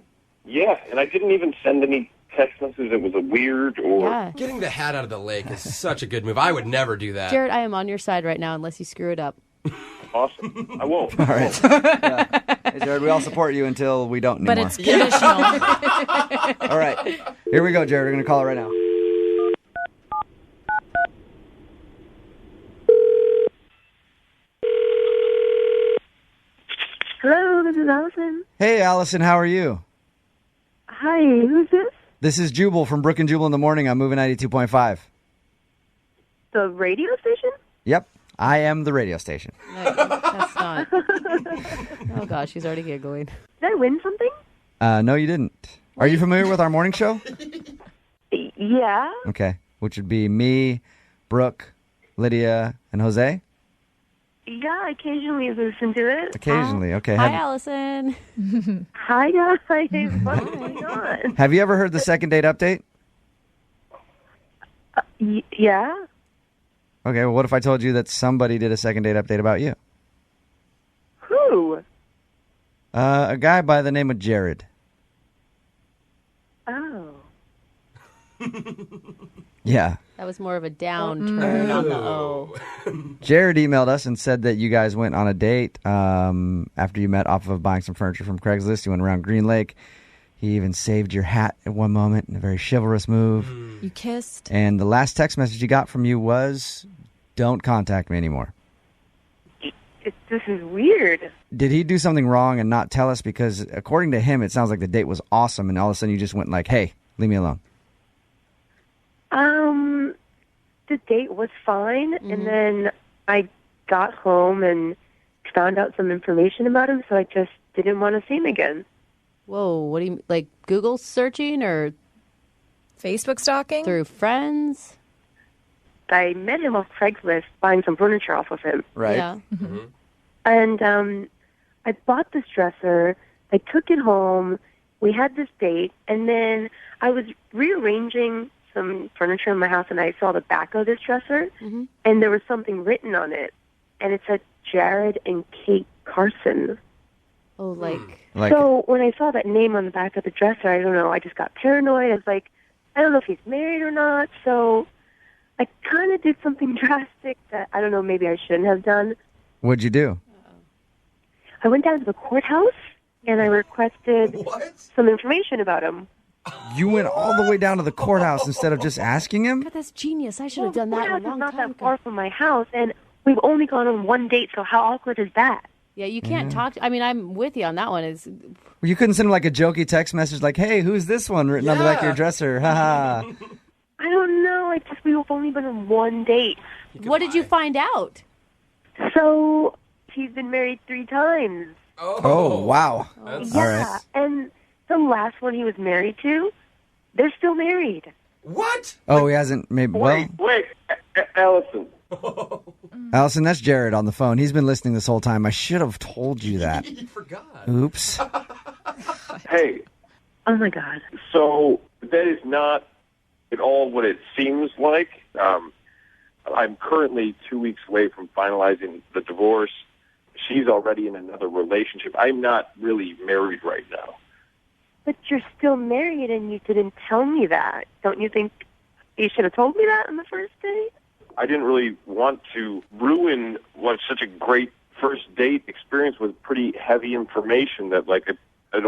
Yeah, and I didn't even send any text messages that was a weird or... Yeah. Getting the hat out of the lake is such a good move. I would never do that. Jared, I am on your side right now unless you screw it up. Awesome. I won't. All right. Yeah. Hey, Jared, we all support you until we don't anymore. But it's conditional. All right. Here we go, Jared. We're going to call her right now. Hello, this is Allison. Hey, Allison, how are you? Hi, who's this? This is Jubal from Brooke and Jubal in the morning. I'm moving 92.5. The radio station? Yep, I am the radio station. No, that's not. Oh, gosh, she's already giggling. Did I win something? No, you didn't. Are you familiar with our morning show? Yeah. Okay, which would be me, Brooke, Lydia, and Jose? Yeah, occasionally I listen to it. Occasionally, okay. Hi, Allison. Hi, guys. What's going on? Have you ever heard the second date update? Yeah. Okay, well, what if I told you that somebody did a second date update about you? Who? A guy by the name of Jared. Oh. Yeah. That was more of a downturn on the O. Jared emailed us and said that you guys went on a date after you met off of buying some furniture from Craigslist. You went around Green Lake. He even saved your hat at one moment in a very chivalrous move. You kissed. And the last text message he got from you was, "Don't contact me anymore." This is weird. Did he do something wrong and not tell us? Because according to him, it sounds like the date was awesome, and all of a sudden you just went like, "Hey, leave me alone." The date was fine, and then I got home and found out some information about him, so I just didn't want to see him again. Whoa, what do you, like Google searching or Facebook stalking? through friends? I met him off Craigslist buying some furniture off of him. Right. Yeah. And I bought this dresser. I took it home. We had this date, and then I was rearranging some furniture in my house, and I saw the back of this dresser, and there was something written on it, and it said Jared and Kate Carson. Oh, like So when I saw that name on the back of the dresser, I don't know, I just got paranoid. I was like, I don't know if he's married or not, so I kind of did something drastic that, I don't know, maybe I shouldn't have done. What'd you do? I went down to the courthouse, and I requested some information about him. You went all the way down to the courthouse instead of just asking him? God, that's genius. I should have done that a Courthouse long is not time that ago. far from my house, and we've only gone on one date, so how awkward is that? Yeah, you can't talk. I mean, I'm with you on that one. Is You couldn't send him like a jokey text message like, "Hey, who's this one?" written on the back of your dresser. Ha I don't know. We've only been on one date. what did you find out? So he's been married 3 times. Oh, wow. That's All Yeah, right. and the last one he was married to, they're still married. What? Oh, he hasn't maybe. Well, Wait, Allison. Allison, that's Jared on the phone. He's been listening this whole time. I should have told you that. You forgot. Oops. Hey, Oh, my God. so that is not at all what it seems like. I'm currently 2 weeks away from finalizing the divorce. She's already in another relationship. I'm not really married right now. But you're still married, and you didn't tell me that. Don't you think you should have told me that on the first date? I didn't really want to ruin what's such a great first date experience with pretty heavy information that, like, I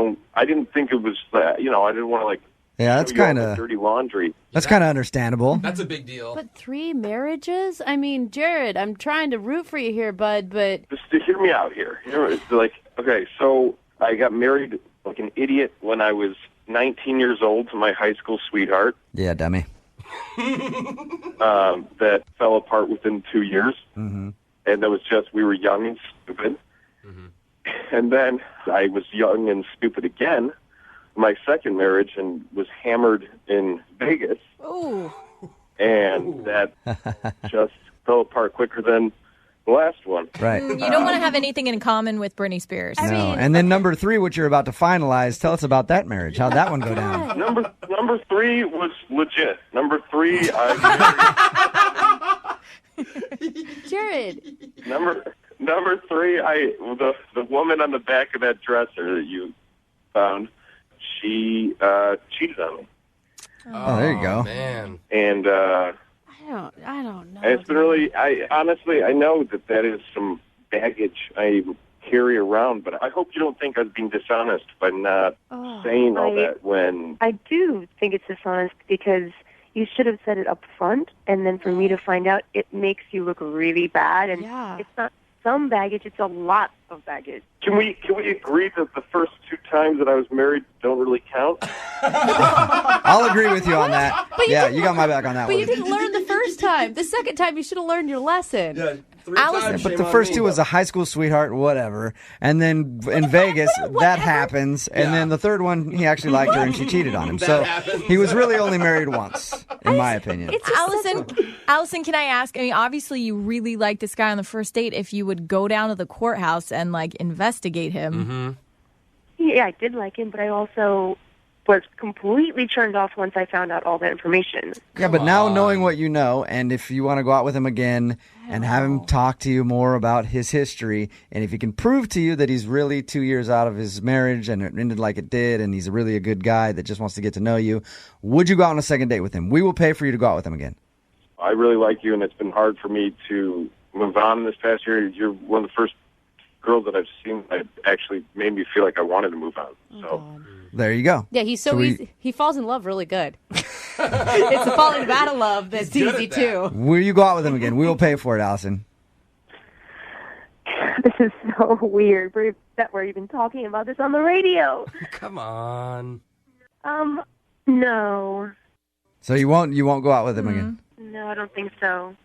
didn't think it was, I didn't want to, like, Yeah, that's show you all kind the of dirty laundry. that's kind of understandable. That's a big deal. But 3 marriages? I mean, Jared, I'm trying to root for you here, bud, but Just to hear me out here. It's like, okay, so I got married like an idiot when I was 19 years old to my high school sweetheart. Yeah, dummy. That fell apart within 2 years. Mm-hmm. And that was just, we were young and stupid. And then I was young and stupid again, my second marriage, and was hammered in Vegas. oh, And that just fell apart quicker than the last one. Right. You don't want to have anything in common with Britney Spears. No. And then number 3, which you're about to finalize, tell us about that marriage. How'd that one go down? Number 3 was legit. Number 3, Jared. Number 3, the woman on the back of that dresser that you found, she cheated on me. Oh, there you go. Man. And I don't know. it's been really, I know that is some baggage I carry around, but I hope you don't think I was being dishonest by not saying all that when... I do think it's dishonest because you should have said it up front, and then for me to find out, it makes you look really bad. And Yeah. it's not some baggage, it's a lot of of baggage. Can we agree that the first 2 times that I was married don't really count? I'll agree with you on that. Yeah, you got my back on that But one. you didn't learn the first time. The second time, you should have learned your lesson. Yeah, 3 Allison- times. But shame the on first me. 2 was a high school sweetheart, whatever. And then in Vegas, that happens. And then the third one, he actually liked her and she cheated on him. That So happens. he was really only married once, in my opinion. Allison, can I ask? I mean, obviously, you really like this guy on the first date. If you would go down to the courthouse and like investigate him, Yeah, I did like him, but I also was completely turned off once I found out all that information. Yeah, but now knowing what you know, and if you want to go out with him again and have him talk to you more about his history, and if he can prove to you that he's really 2 years out of his marriage and it ended like it did, and he's really a good guy that just wants to get to know you, would you go out on a second date with him? We will pay for you to go out with him again. I really like you, and it's been hard for me to move on this past year. You're one of the first girls that I've seen that actually made me feel like I wanted to move on. So there you go. Yeah, he's so easy. He falls in love really good. It's the falling out of love that's easy, too. Will you go out with him again? We will pay for it, Allison. This is so weird that we're even talking about this on the radio. Come on. No. So you won't go out with him again? No, I don't think so.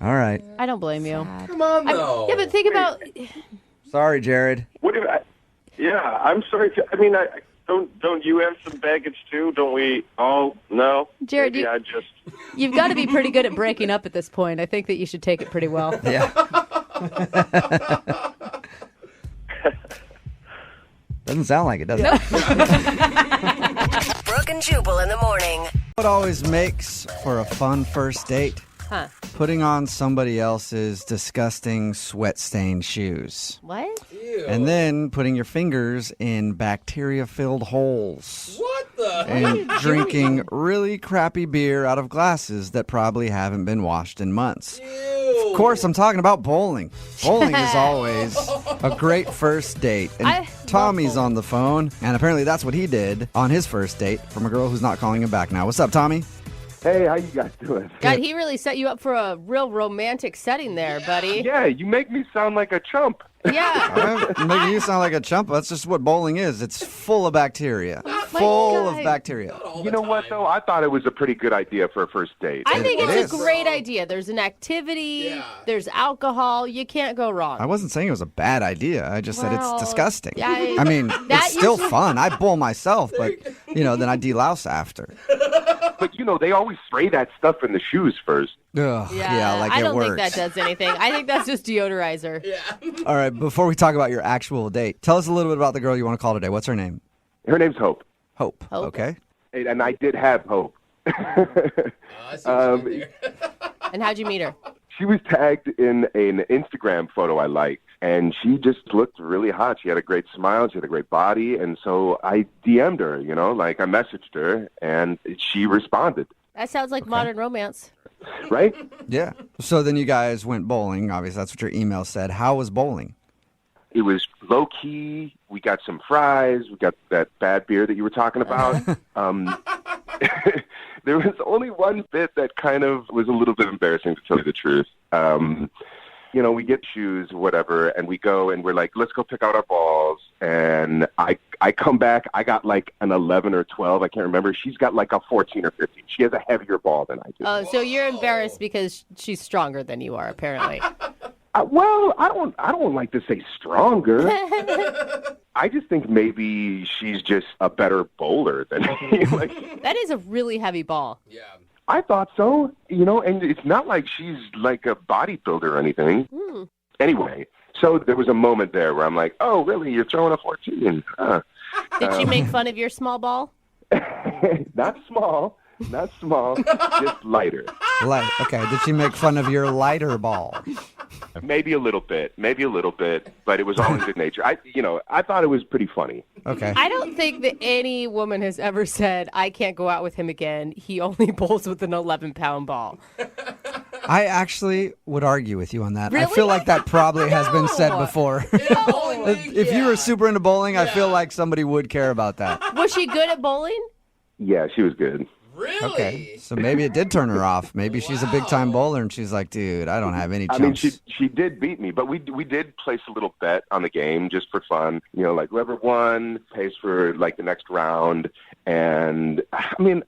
All right. I don't blame you. Come on, though. Yeah, but think about... Sorry, Jared. what if yeah, I'm sorry. I mean, don't you have some baggage too? Don't we all? No, Jared, maybe I just. You've got to be pretty good at breaking up at this point. I think that you should take it pretty well. Yeah. Doesn't sound like it, does it? Brooke and Jubal in the morning. What always makes for a fun first date? Huh. Putting on somebody else's disgusting sweat-stained shoes. What? Ew. And then putting your fingers in bacteria-filled holes. What the? And drinking really crappy beer out of glasses that probably haven't been washed in months. Ew. Of course, I'm talking about bowling. Bowling is always a great first date. And Tommy's on the phone, and apparently that's what he did on his first date from a girl who's not calling him back now. What's up, Tommy? Hey, how you guys doing? God, he really set you up for a real romantic setting there, buddy. Yeah, you make me sound like a chump. Yeah. I'm making you sound like a chump. That's just what bowling is. It's full of bacteria. Full of bacteria. You know what, though? I thought it was a pretty good idea for a first date. I think It it's is. a great idea. There's an activity. There's alcohol. You can't go wrong. I wasn't saying it was a bad idea. I just said it's Well, disgusting. yeah, I mean, that it's still you should- fun. I bowl myself, but, then I delouse after. But, they always spray that stuff in the shoes first. Ugh, yeah, like I it don't works. think that does anything. I think that's just deodorizer. Yeah. All right, before we talk about your actual date, tell us a little bit about the girl you want to call today. What's her name? Her name's Hope. Hope. Okay. And I did have Hope. And how'd you meet her? She was tagged in an Instagram photo I liked, and she just looked really hot. She had a great smile. She had a great body. And so I DM'd her, I messaged her, and she responded. That sounds like modern romance. Right? Yeah. So then you guys went bowling. Obviously, that's what your email said. How was bowling? It was low-key. We got some fries. We got that bad beer that you were talking about. There was only one bit that kind of was a little bit embarrassing, to tell you the truth. We get shoes, whatever, and we go and we're like, let's go pick out our balls. And I come back. I got like an 11 or 12. I can't remember. She's got like a 14 or 15. She has a heavier ball than I do. Oh, so you're embarrassed because she's stronger than you are, apparently. Well, I don't like to say stronger. I just think maybe she's just a better bowler than me. That is a really heavy ball. Yeah. I thought so, and it's not like she's like a bodybuilder or anything. Anyway, so there was a moment there where I'm like, oh, really? You're throwing a 14? Huh. Did she make fun of your small ball? Not small, just lighter. Okay. Did she make fun of your lighter ball? Maybe a little bit, but it was all in good nature. I thought it was pretty funny. Okay. I don't think that any woman has ever said, I can't go out with him again. He only bowls with an 11-pound ball. I actually would argue with you on that. I Really? feel like that probably has been said before. If you were super into bowling, I feel like somebody would care about that. Was she good at bowling? Yeah, she was good. Really? Okay, so maybe it did turn her off. Maybe she's a big-time bowler, and she's like, dude, I don't have any chumps. I mean, she did beat me, but we did place a little bet on the game just for fun. You know, like whoever won pays for like the next round. And I mean,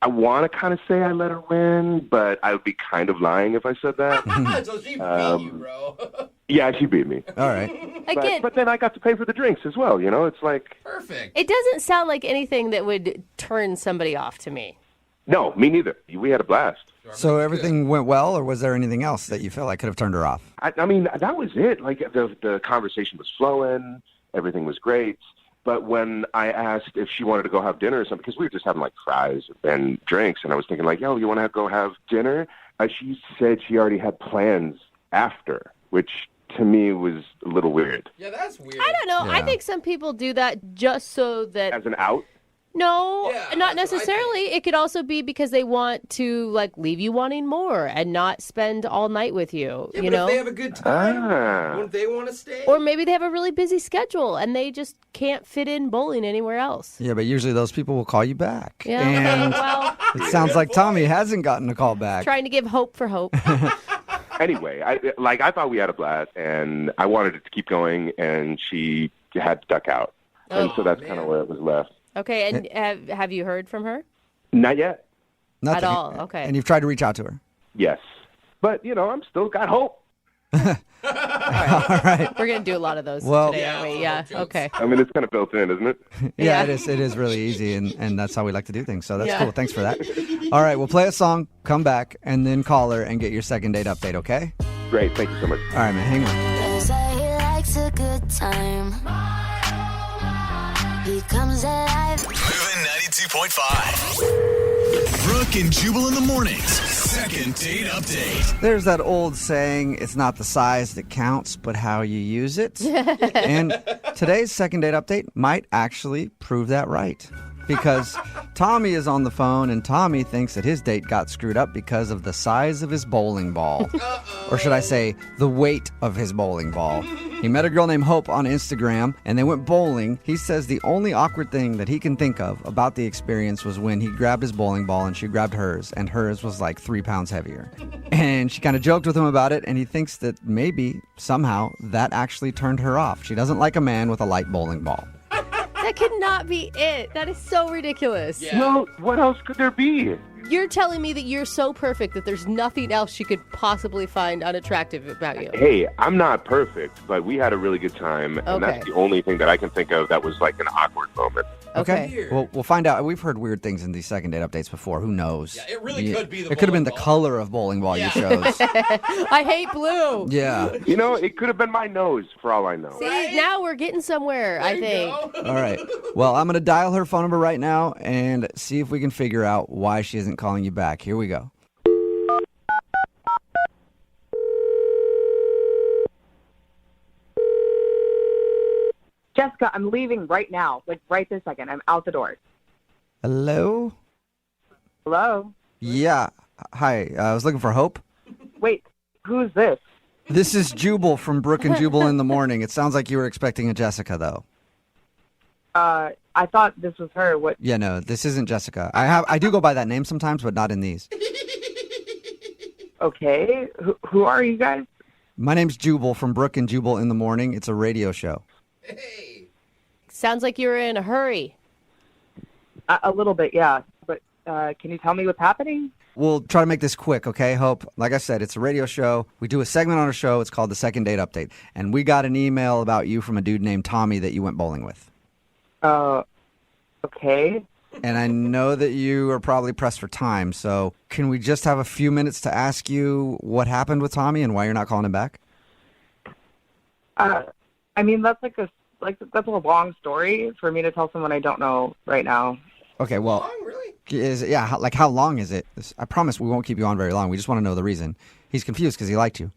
I want to kind of say I let her win, but I would be kind of lying if I said that. So she beat you, bro. Yeah, she beat me. All right. Again, but then I got to pay for the drinks as well. You know, it's like perfect. It doesn't sound like anything that would turn somebody off to me. No, me neither. We had a blast. So everything went well, or was there anything else that you feel like could have turned her off? I mean, that was it. Like the conversation was flowing, everything was great. But when I asked if she wanted to go have dinner or something, because we were just having like fries and drinks, and I was thinking like, yo, you want to go have dinner? She said she already had plans after, which to me was a little weird. Yeah, that's weird. I don't know. Yeah. I think some people do that just so that... As an out? No, Yeah, not that's what I necessarily. It could also be because they want to like leave you wanting more and not spend all night with you. Yeah, you but know, if they have a good time, wouldn't they want to stay? or maybe they have a really busy schedule and they just can't fit in bowling anywhere else. Yeah, but usually those people will call you back. Yeah. And Well, it sounds like Tommy hasn't gotten a call back. trying to give hope for hope. Anyway, I thought we had a blast, and I wanted it to keep going, and she had to duck out. And so that's kind of where it was left. Okay, and have you heard from her? Not yet. Nothing. At all, okay. And you've tried to reach out to her? Yes. But, you know, I'm still got hope. All right. We're going to do a lot of those Well- today, aren't we? Yeah, okay. I mean, it's kind of built in, isn't it? Yeah, it is really easy, and that's how we like to do things. So that's Yeah. cool. Thanks for that. All right, we'll play a song, come back, and then call her and get your second date update, okay? Great. Thank you so much. All right, man, hang on. They say he likes a good time. He comes alive. Moving 92.5. Brooke and Jubal in the mornings. Second date update. There's that old saying, it's not the size that counts, but how you use it. And today's second date update might actually prove that right. Because Tommy is on the phone, and Tommy thinks that his date got screwed up because of the size of his bowling ball. Or should I say, the weight of his bowling ball. He met a girl named Hope on Instagram, and they went bowling. He says the only awkward thing that he can think of about the experience was when he grabbed his bowling ball and she grabbed hers, and hers was like 3 pounds heavier. And she kind of joked with him about it, and he thinks that maybe, somehow, that actually turned her off. She doesn't like a man with a light bowling ball. That could not be it. That is so ridiculous. Yeah. Well, what else could there be? You're telling me that you're so perfect that there's nothing else she could possibly find unattractive about you. Hey, I'm not perfect, but we had a really good time, and Okay. that's the only thing that I can think of that was like an awkward moment. Okay. Weird. Well, we'll find out. We've heard weird things in these second date updates before. Who knows? Yeah, it really could be the It could have been the bowling ball. color of bowling ball Yeah. you chose. I hate blue. Yeah. You know, it could have been my nose, for all I know. See, now we're getting somewhere, I think. All right. Well, I'm going to dial her phone number right now and see if we can figure out why she isn't calling you back. Here we go. Jessica, I'm leaving right now. Like, right this second. I'm out the door. Hello? Hello? Yeah. Hi. I was looking for Hope. Wait, who's this? This is Jubal from Brooke and Jubal in the morning. It sounds like you were expecting a Jessica, though. I thought this was her. What? Yeah, no, this isn't Jessica. I do go by that name sometimes, but not in these. Okay. Who are you guys? My name's Jubal from Brooke and Jubal in the morning. It's a radio show. Hey. Sounds like you're in a hurry. A little bit, yeah. But can you tell me what's happening? We'll try to make this quick, okay, Hope? Like I said, it's a radio show. We do a segment on our show. It's called the Second Date Update. And we got an email about you from a dude named Tommy that you went bowling with. Okay. And I know that you are probably pressed for time, so can we just have a few minutes to ask you what happened with Tommy and why you're not calling him back? I mean, that's that's a long story for me to tell someone I don't know right now. Okay, well, how long is it? I promise we won't keep you on very long. We just want to know the reason. He's confused because he liked you.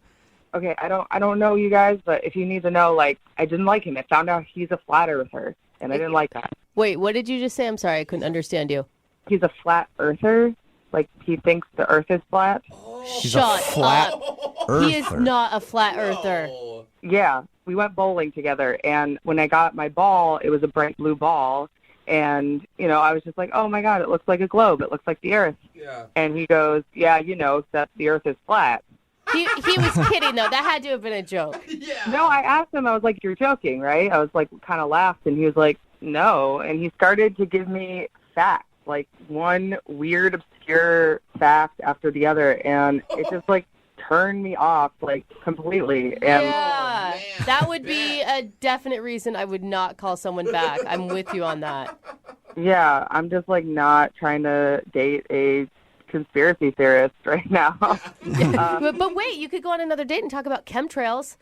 Okay, I don't know you guys, but if you need to know, like, I didn't like him. I found out he's a flat earther, and I didn't like that. Wait, what did you just say? I'm sorry, I couldn't understand you. He's a flat earther. Like, he thinks the earth is flat. He's Shut a flat up. earther. He is not a flat earther. Yeah, we went bowling together, and when I got my ball, it was a bright blue ball, And, I was just like, oh, my God, it looks like a globe. It looks like the Earth. Yeah. And he goes, yeah, except the Earth is flat. He was kidding, though. That had to have been a joke. Yeah. No, I asked him, I was like, you're joking, right? I was like, kind of laughed, and he was like, no. And he started to give me facts, like one weird, obscure fact after the other, and it just, like, turned me off, like, completely. And yeah, that would be a definite reason I would not call someone back. I'm with you on that. Yeah, I'm just, like, not trying to date a conspiracy theorist right now. But wait, you could go on another date and talk about chemtrails.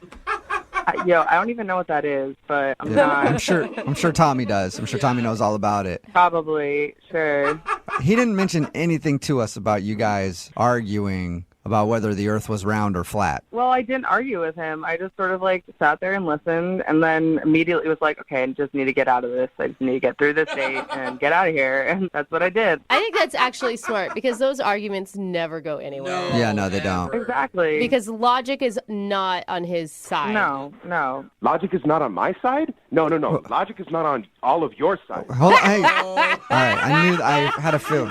I don't even know what that is, but I'm not. I'm sure Tommy does. I'm sure Tommy knows all about it. Probably, sure. He didn't mention anything to us about you guys arguing about whether the Earth was round or flat. Well, I didn't argue with him. I just sort of like sat there and listened, and then immediately was like, okay, I just need to get out of this. I just need to get through this date and get out of here, and that's what I did. I think that's actually smart because those arguments never go anywhere. No, they don't. Exactly. Because logic is not on his side. No. Logic is not on my side? No. Logic is not on all of your sides. Hold on. Hey. All right. I had a feeling.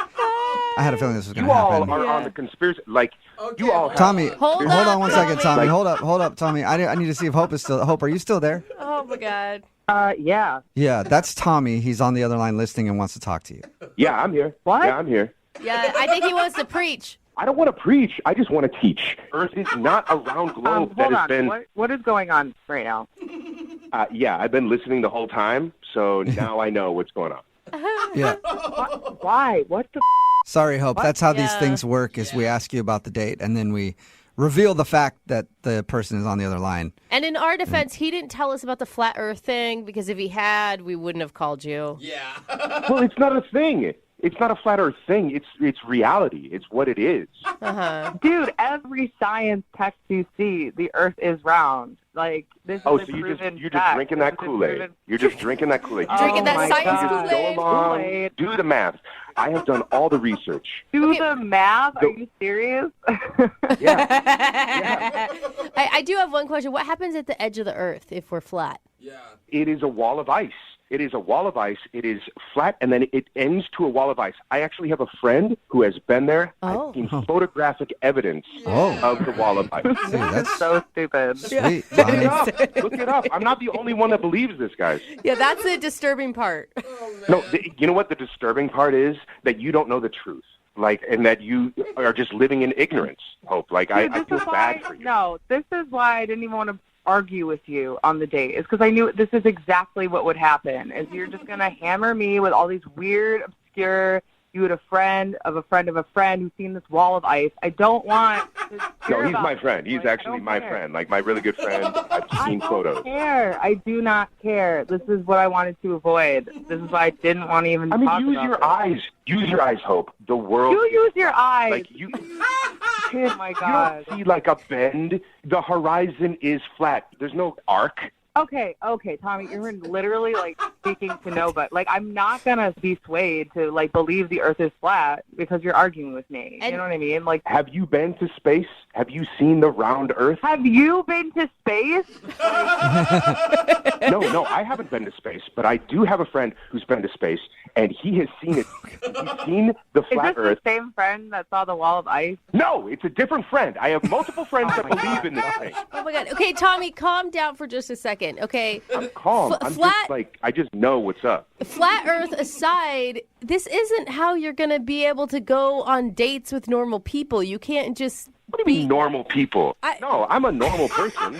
This was going to happen. You all are on the conspiracy. Like, you all have... Tommy, hold on one second, Tommy. Like, Hold up, Tommy. I need to see if Hope is still... Hope, are you still there? Oh, my God. Yeah. Yeah, that's Tommy. He's on the other line listening and wants to talk to you. Yeah, I'm here. What? Yeah, I'm here. Yeah, I think he wants to preach. I don't want to preach. I just want to teach. Earth is not a round globe that has been... What is going on right now? Yeah, I've been listening the whole time, so now I know what's going on. Yeah. Why? What the... Sorry, Hope. That's how these things work is we ask you about the date, and then we reveal the fact that the person is on the other line. And in our defense, he didn't tell us about the flat Earth thing, because if he had, we wouldn't have called you. Yeah. Well, it's not a thing. It's not a flat Earth thing. It's reality. It's what it is. Dude, every science text you see, the Earth is round. Like, this so is you're just drinking that Kool-Aid. You're just drinking that Kool-Aid. Drinking that science Kool-Aid. Go along, do the math. I have done all the research. Do the math? Are you serious? Yeah. I do have one question. What happens at the edge of the Earth if we're flat? Yeah. It is a wall of ice. It is a wall of ice. It is flat, and then it ends to a wall of ice. I actually have a friend who has been there. I've seen photographic evidence of the wall of ice. Dude, that's so stupid. sweet, Look Tommy. it up. Look it up. I'm not the only one that believes this, guys. Yeah, that's the disturbing part. No, you know what the disturbing part is? That you don't know the truth. Like, and that you are just living in ignorance, Hope. Like, Dude, I feel bad for you. No, this is why I didn't even want to argue with you on the date. It's because I knew this is exactly what would happen. Is you're just going to hammer me with all these weird, obscure... You had a friend of a friend of a friend who's seen this wall of ice. I don't want to hear No, he's about my this. friend. He's actually my friend. Like, my really good friend. I've seen photos. I don't care. I do not care. This is what I wanted to avoid. This is why I didn't want to even talk about use your this. eyes. Use your eyes, Hope. The world... You use your eyes. Like, you... Oh, my God. You don't see, like, a bend. The horizon is flat. There's no arc. Okay, Tommy, you're literally, like, speaking to nobody. Like, I'm not going to be swayed to, like, believe the Earth is flat because you're arguing with me. You know what I mean? Like, have you been to space? Have you seen the round Earth? Have you been to space? No, I haven't been to space, but I do have a friend who's been to space, and he has seen it. He's seen the flat Earth. Is this the same friend that saw the wall of ice? No, it's a different friend. I have multiple friends that believe in this thing. Oh, my God. Okay, Tommy, calm down for just a second. Okay. I'm calm. I just know what's up. Flat Earth aside, this isn't how you're going to be able to go on dates with normal people. You can't just... What do you mean normal people? No, I'm a normal person.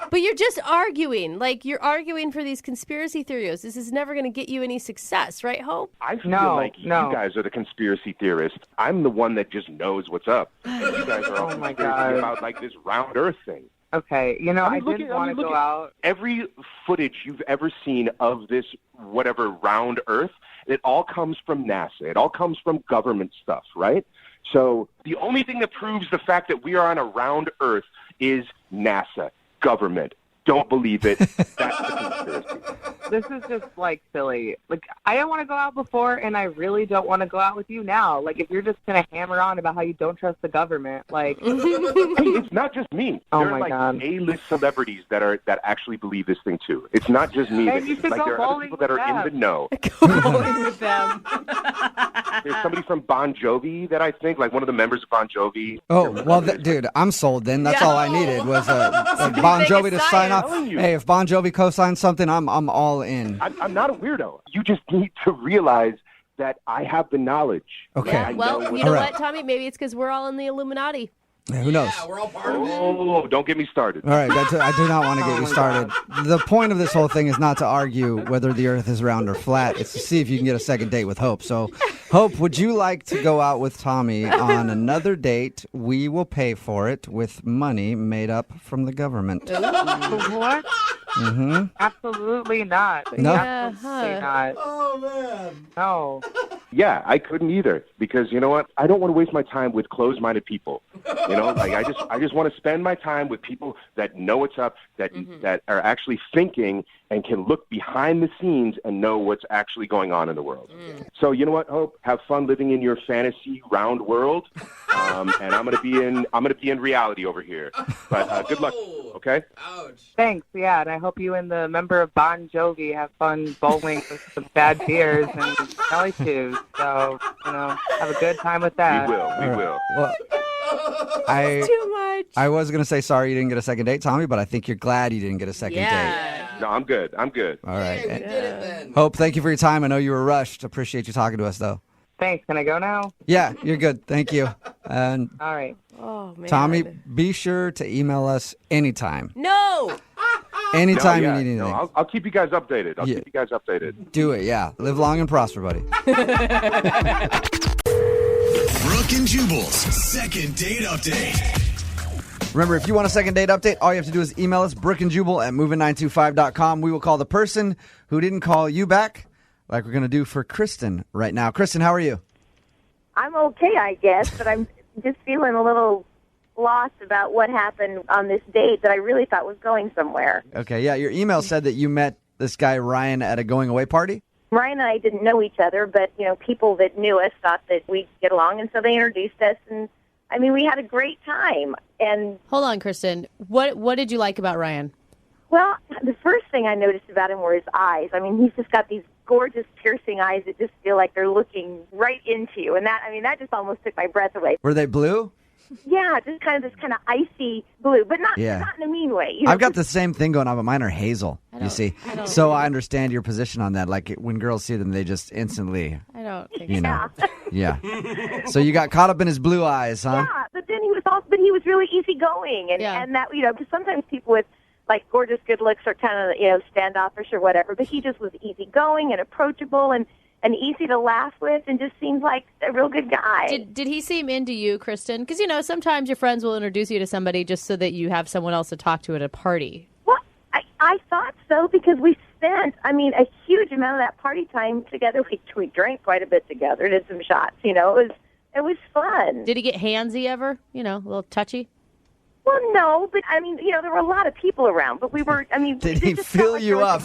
But you're just arguing. Like, you're arguing for these conspiracy theories. This is never going to get you any success, right, Hope? I feel like you guys are the conspiracy theorists. I'm the one that just knows what's up. You guys are all conspiracy about, like, this round Earth thing. Okay, I didn't want to go out. Every footage you've ever seen of this whatever round Earth, it all comes from NASA. It all comes from government stuff, right? So the only thing that proves the fact that we are on a round Earth is NASA, government. Don't believe it. That's the conspiracy. this is just like silly. Like, I didn't want to go out before, and I really don't want to go out with you now. Like, if you're just gonna hammer on about how you don't trust the government, like, Hey, it's not just me. Oh there my are like God. A-list celebrities that actually believe this thing too. It's not just me. And you should like go there are other bowling people that with are in them. the know. Bowling with them. There's somebody from Bon Jovi that I think, like one of the members of Bon Jovi. Oh, well, dude, I'm sold then. That's all I needed was a Bon Jovi to sign off. Hey, if Bon Jovi co-signs something, I'm all in. I'm not a weirdo. You just need to realize that I have the knowledge. Okay. Yeah, well, you know All right. what, Tommy? Maybe it's because we're all in the Illuminati. Yeah, who knows? Yeah, we're all part of it. Oh, don't get me started. All right, I do not want to get you started. The point of this whole thing is not to argue whether the earth is round or flat. It's to see if you can get a second date with Hope. So, Hope, would you like to go out with Tommy on another date? We will pay for it with money made up from the government. what? Mm-hmm. Absolutely not. No? Absolutely not. Oh, man. No. Yeah, I couldn't either because you know what? I don't want to waste my time with closed-minded people. You know, like I just want to spend my time with people that know what's up, that are actually thinking and can look behind the scenes and know what's actually going on in the world. So you know what, Hope? Have fun living in your fantasy round world, and I'm gonna be in reality over here. But good luck. Okay. Ouch. Thanks, yeah, and I hope you and the member of Bon Jovi have fun bowling with some bad beers and smelly shoes. So, have a good time with that. We will. Well, Too much. I was going to say sorry you didn't get a second date, Tommy, but I think you're glad you didn't get a second date. No, I'm good. All right. Hey, we did it then. Hope, thank you for your time. I know you were rushed. Appreciate you talking to us, though. Thanks. Can I go now? Yeah, you're good. Thank you. And All right. Oh, man. Tommy, be sure to email us anytime. No! Anytime No, yeah, you need anything. no, I'll keep you guys updated. I'll Yeah. keep you guys updated. Do it, yeah. Live long and prosper, buddy. Brooke and Jubal's second date update. Remember, if you want a second date update, all you have to do is email us, brookeandjubal@moving925.com. We will call the person who didn't call you back, like we're going to do for Kristen right now. Kristen, how are you? I'm okay, I guess, but I'm just feeling a little lost about what happened on this date that I really thought was going somewhere. Okay, yeah, your email said that you met this guy, Ryan, at a going-away party? Ryan and I didn't know each other, but, people that knew us thought that we'd get along, and so they introduced us, and, we had a great time. And Hold on, Kristen. What did you like about Ryan? well, the first thing I noticed about him were his eyes. He's just got these gorgeous, piercing eyes that just feel like they're looking right into you, and that just almost took my breath away. Were they blue? Yeah, just kind of this kind of icy blue, but not in a mean way. I've got the same thing going on, but mine are hazel, you see. So I understand your position on that. Like, when girls see them, they just instantly, I don't think you know. Yeah. So you got caught up in his blue eyes, huh? Yeah, but then he was really easygoing, and that because sometimes people with like gorgeous good looks are kind of standoffish or whatever, but he just was easygoing and approachable and easy to laugh with, and just seems like a real good guy. Did he seem into you, Kristen? Because sometimes your friends will introduce you to somebody just so that you have someone else to talk to at a party. Well, I thought so because we spent a huge amount of that party time together. We drank quite a bit together, did some shots. It was fun. Did he get handsy ever? A little touchy? Well, no, but there were a lot of people around, but we were. Did he fill you up?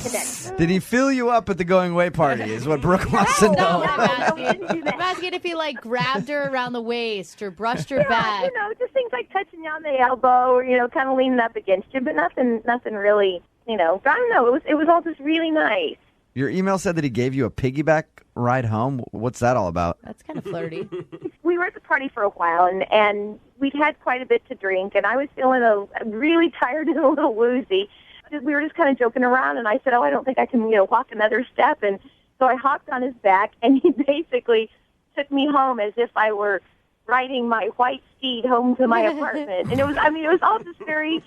Did he fill you up at the going away party? Is what Brooke wants to know. I'm asking if he grabbed her around the waist or brushed her back. Just things like touching you on the elbow or kind of leaning up against you, but nothing really. I don't know. It was all just really nice. Your email said that he gave you a piggyback ride home. What's that all about? That's kind of flirty. We were at the party for a while, and we'd had quite a bit to drink, and I was feeling really tired and a little woozy. We were just kind of joking around, and I said, I don't think I can, walk another step. And so I hopped on his back, and he basically took me home as if I were riding my white steed home to my apartment. And it was all just very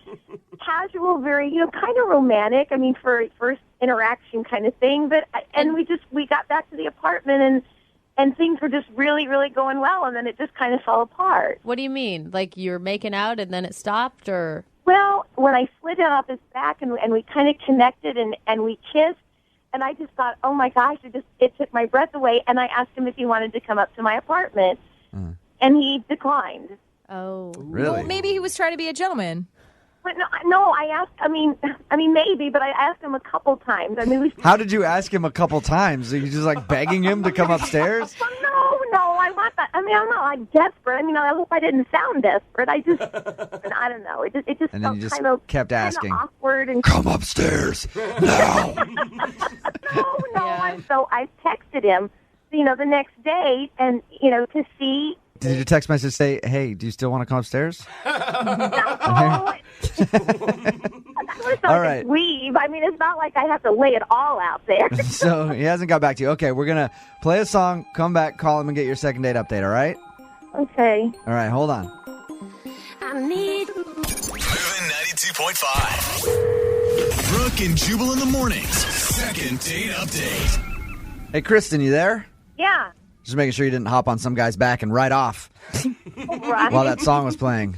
casual, very, kind of romantic. For a first interaction kind of thing. But, and we got back to the apartment and things were just really, really going well. And then it just kind of fell apart. What do you mean? Like you were making out and then it stopped, or? Well, when I slid down off his back and we kind of connected and we kissed, and I just thought, oh my gosh, it took my breath away. And I asked him if he wanted to come up to my apartment. And he declined. Oh. Really? Well, maybe he was trying to be a gentleman. But no, I asked. I mean, maybe, but I asked him a couple times. I mean, How did you ask him a couple times? Are you just like begging him to come upstairs? no, I want that. I mean, I'm not like desperate. I mean, I hope I didn't sound desperate. I just, I don't know. It just And then felt you just kind of kept asking. awkward and Come upstairs now. So I texted him, the next day, and to see. Did your text message say, "Hey, do you still want to come upstairs?" All right. Leave. I mean, it's not like I have to lay it all out there. So he hasn't got back to you. Okay, we're going to play a song, come back, call him, and get your second date update, all right? Okay. All right, hold on. I need Moving 92.5. Brooke and Jubal in the mornings. Second date update. Hey, Kristen, you there? Yeah. Just making sure you didn't hop on some guy's back and ride off Right. while that song was playing.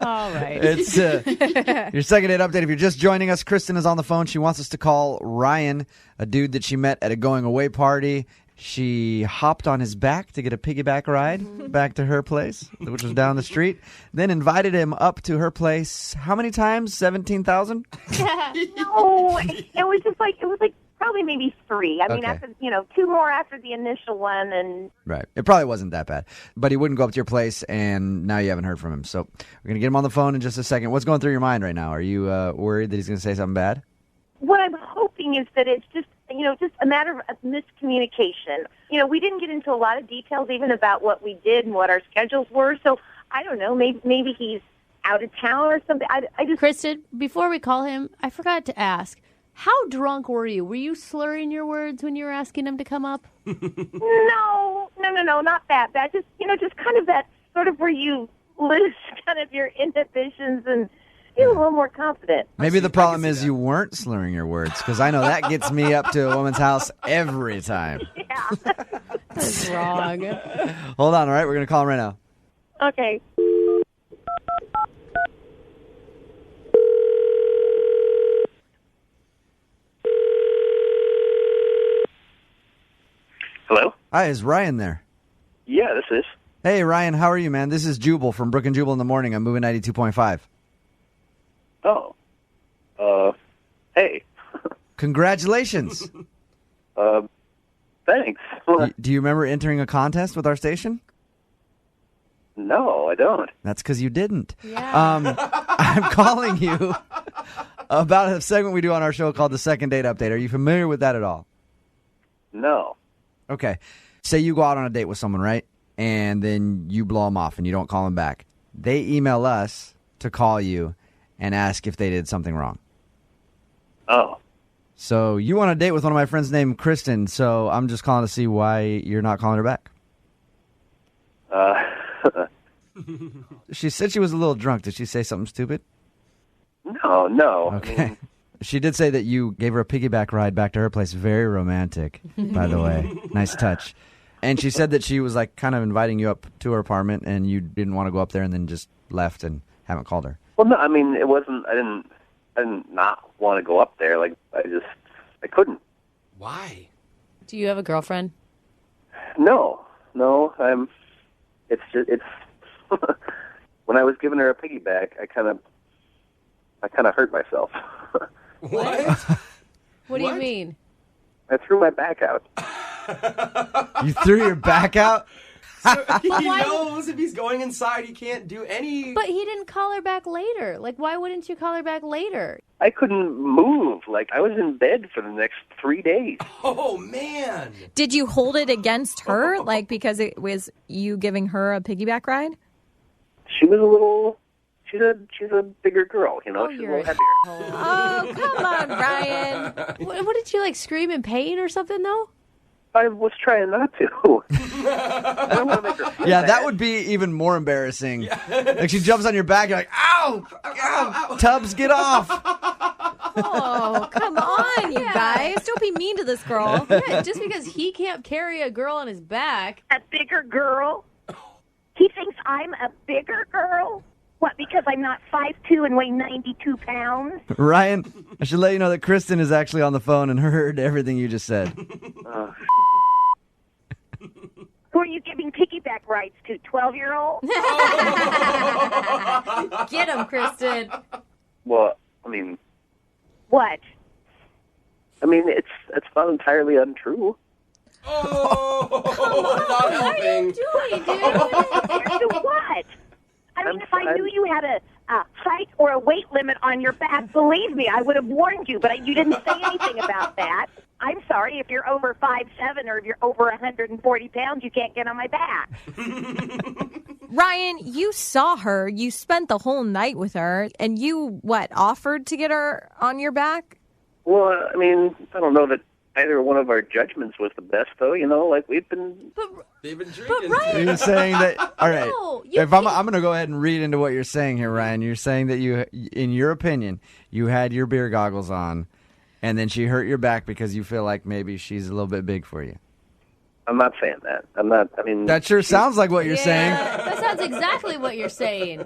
All right. It's your second date update. If you're just joining us, Kristen is on the phone. She wants us to call Ryan, a dude that she met at a going away party. She hopped on his back to get a piggyback ride back to her place, which was down the street. Then invited him up to her place. How many times? 17,000? No, it was like probably maybe 3. I mean, Okay. after 2 more after the initial one, and Right. It probably wasn't that bad. But he wouldn't go up to your place, and now you haven't heard from him. So we're going to get him on the phone in just a second. What's going through your mind right now? Are you worried that he's going to say something bad? what I'm hoping is that it's just just a matter of miscommunication. We didn't get into a lot of details even about what we did and what our schedules were. So I don't know. Maybe he's out of town or something. I just Kristen, before we call him, I forgot to ask. How drunk were you? Were you slurring your words when you were asking him to come up? No, not that bad. Just kind of that sort of where you lose kind of your inhibitions and feel a little more confident. Maybe the problem is you weren't slurring your words, because I know that gets me up to a woman's house every time. Yeah. That's wrong. Hold on, all right? We're going to call him right now. Okay. Hello? Hi, is Ryan there? Yeah, this is. Hey, Ryan, how are you, man? This is Jubal from Brooke and Jubal in the morning. I'm moving 92.5. Oh. Hey. Congratulations. Thanks. Do you remember entering a contest with our station? No, I don't. That's because you didn't. Yeah. I'm calling you about a segment we do on our show called the Second Date Update. Are you familiar with that at all? No. Okay. Say you go out on a date with someone, right? And then you blow them off and you don't call them back. They email us to call you and ask if they did something wrong. Oh. So you want a date with one of my friends named Kristen, so I'm just calling to see why you're not calling her back. She said she was a little drunk. Did she say something stupid? No. Okay. I mean, She did say that you gave her a piggyback ride back to her place. Very romantic, by the way. Nice touch. And she said that she was like kind of inviting you up to her apartment and you didn't want to go up there and then just left and haven't called her. well, no, I mean, it wasn't, I didn't not want to go up there. Like, I couldn't. Why? Do you have a girlfriend? No, it's when I was giving her a piggyback, I kind of hurt myself. What? What do you mean? I threw my back out. You threw your back out? He knows if he's going inside, he can't do any. But he didn't call her back later. Like, why wouldn't you call her back later? I couldn't move. Like, I was in bed for the next 3 days. Oh, man. Did you hold it against her, like because it was you giving her a piggyback ride? She was a little. She's a bigger girl, you know. Oh, she's a you're little a heavier. Oh, come on, Ryan. What did you, like, scream in pain or something, though? I was trying not to. I don't want to make her feel Yeah, bad. that would be even more embarrassing. Like she jumps on your back, you're like, ow! Ow! Tubbs, get off! Oh, come on, you guys. Don't be mean to this girl. Yeah, just because he can't carry a girl on his back. A bigger girl? He thinks I'm a bigger girl? What, because I'm not 5'2" and weigh 92 pounds? Ryan, I should let you know that Kristen is actually on the phone and heard everything you just said. Who are you giving piggyback rides to? 12-year-olds? Get him, Kristen. Well, I mean, What? it's not entirely untrue. Not helping. Doing, dude. To what? I mean, if I knew you had a height or a weight limit on your back, believe me, I would have warned you, but you didn't say anything about that. I'm sorry, if you're over 5'7" or if you're over 140 pounds, you can't get on my back. Ryan, you saw her. You spent the whole night with her, and you, offered to get her on your back? Well, I mean, I don't know that either one of our judgments was the best, though. You know, like They've been drinking. You're saying that. All right. No, if I'm going to go ahead and read into what you're saying here, Ryan. You're saying that you, in your opinion, you had your beer goggles on, and then she hurt your back because you feel like maybe she's a little bit big for you. I'm not saying that. I'm not. I mean, That sure sounds like what you're saying. That sounds exactly what you're saying.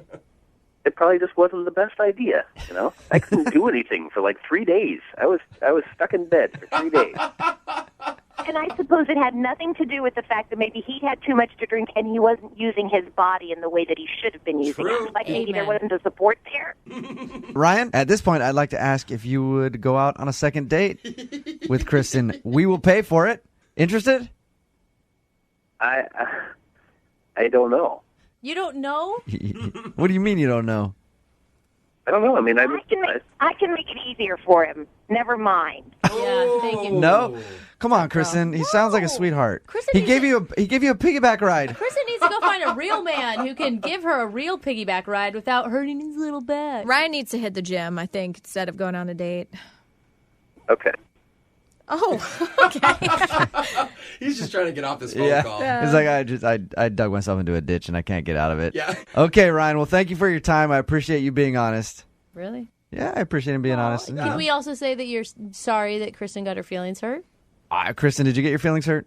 it probably just wasn't the best idea. You know, I couldn't do anything for like 3 days. I was stuck in bed for 3 days. And I suppose it had nothing to do with the fact that maybe he had too much to drink and he wasn't using his body in the way that he should have been using it. Like maybe there wasn't the support there. Ryan, at this point, I'd like to ask if you would go out on a second date with Kristen. We will pay for it. Interested? I don't know. You don't know? What do you mean you don't know? I don't know. I mean, I can make it easier for him. Never mind. Yeah, thank you. No? Come on, Kristen. He sounds like a sweetheart. He gave you a piggyback ride. Kristen needs to go find a real man who can give her a real piggyback ride without hurting his little back. Ryan needs to hit the gym, I think, instead of going on a date. Okay. Oh, okay. He's just trying to get off this phone call. He's like, I dug myself into a ditch and I can't get out of it. Yeah. Okay, Ryan. Well, thank you for your time. I appreciate you being honest. Really? Yeah, I appreciate him being honest. Can we also say that you're sorry that Kristen got her feelings hurt? Kristen, did you get your feelings hurt?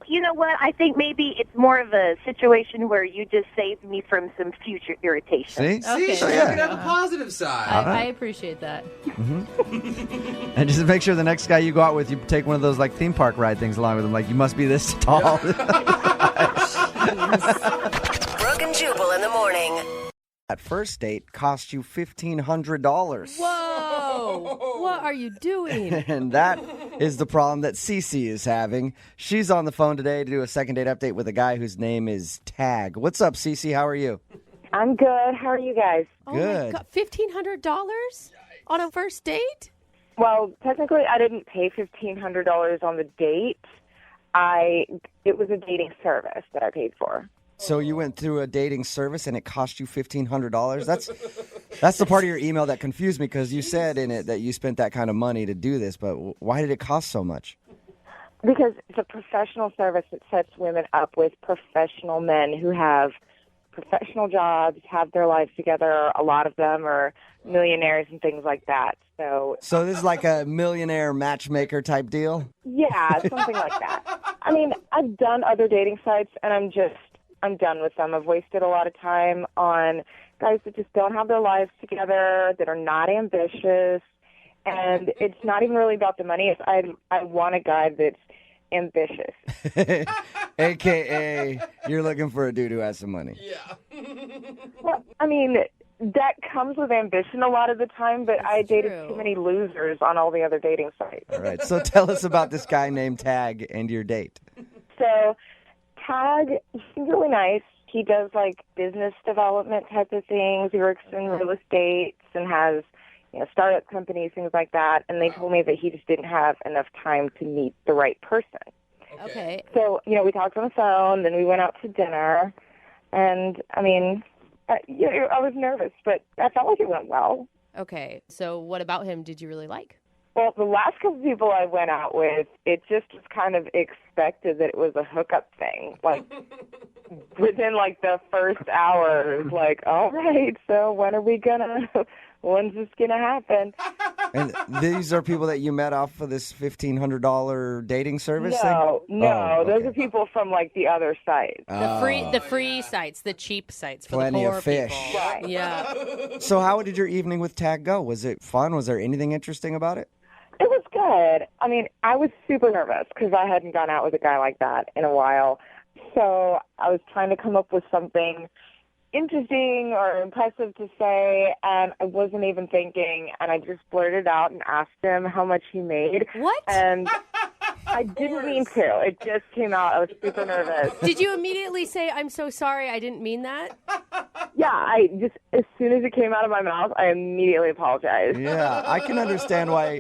You know what? I think maybe it's more of a situation where you just saved me from some future irritation. See? Okay. So you can have a positive side. I appreciate that. And just make sure the next guy you go out with, you take one of those like theme park ride things along with him. Like, you must be this tall. Brooke and Jubal in the morning. That first date cost you $1,500. Whoa! What are you doing? And that is the problem that Cece is having. She's on the phone today to do a second date update with a guy whose name is Tag. What's up, Cece? How are you? I'm good. How are you guys? Good. Oh my God, $1,500 on a first date? Well, technically, I didn't pay $1,500 on the date. It was a dating service that I paid for. So you went through a dating service and it cost you $1,500? That's the part of your email that confused me, because you said in it that you spent that kind of money to do this, but why did it cost so much? Because it's a professional service that sets women up with professional men who have professional jobs, have their lives together. A lot of them are millionaires and things like that. So this is like a millionaire matchmaker type deal? yeah, something like that. I mean, I've done other dating sites, and I'm done with them. I've wasted a lot of time on guys that just don't have their lives together, that are not ambitious, and it's not even really about the money. It's I want a guy that's ambitious. AKA, you're looking for a dude who has some money. Yeah. Well, I mean, that comes with ambition a lot of the time, but I dated too many losers on all the other dating sites. All right, so tell us about this guy named Tag and your date. So Tag, he's really nice. He does like business development type of things. He works in real estate and has, startup companies, things like that. And they told me that he just didn't have enough time to meet the right person. Okay. So, we talked on the phone, then we went out to dinner. And, I mean, I was nervous, but I felt like it went well. Okay. So what about him did you really like? Well, the last couple of people I went out with, it just was kind of expected that it was a hookup thing. Like, within, the first hour, it was like, all right, so when's this going to happen? And these are people that you met off of this $1,500 dating service thing? No, those are people from, the other site. The free sites, the cheap sites for Plenty the poor of fish. people. Right. Yeah. So how did your evening with Tag go? Was it fun? Was there anything interesting about it? It was good. I mean, I was super nervous because I hadn't gone out with a guy like that in a while. So I was trying to come up with something interesting or impressive to say, and I wasn't even thinking, and I just blurted out and asked him how much he made. What? And I didn't mean to. It just came out. I was super nervous. Did you immediately say, I'm so sorry, I didn't mean that? Yeah, I just, as soon as it came out of my mouth, I immediately apologized. Yeah, I can understand why.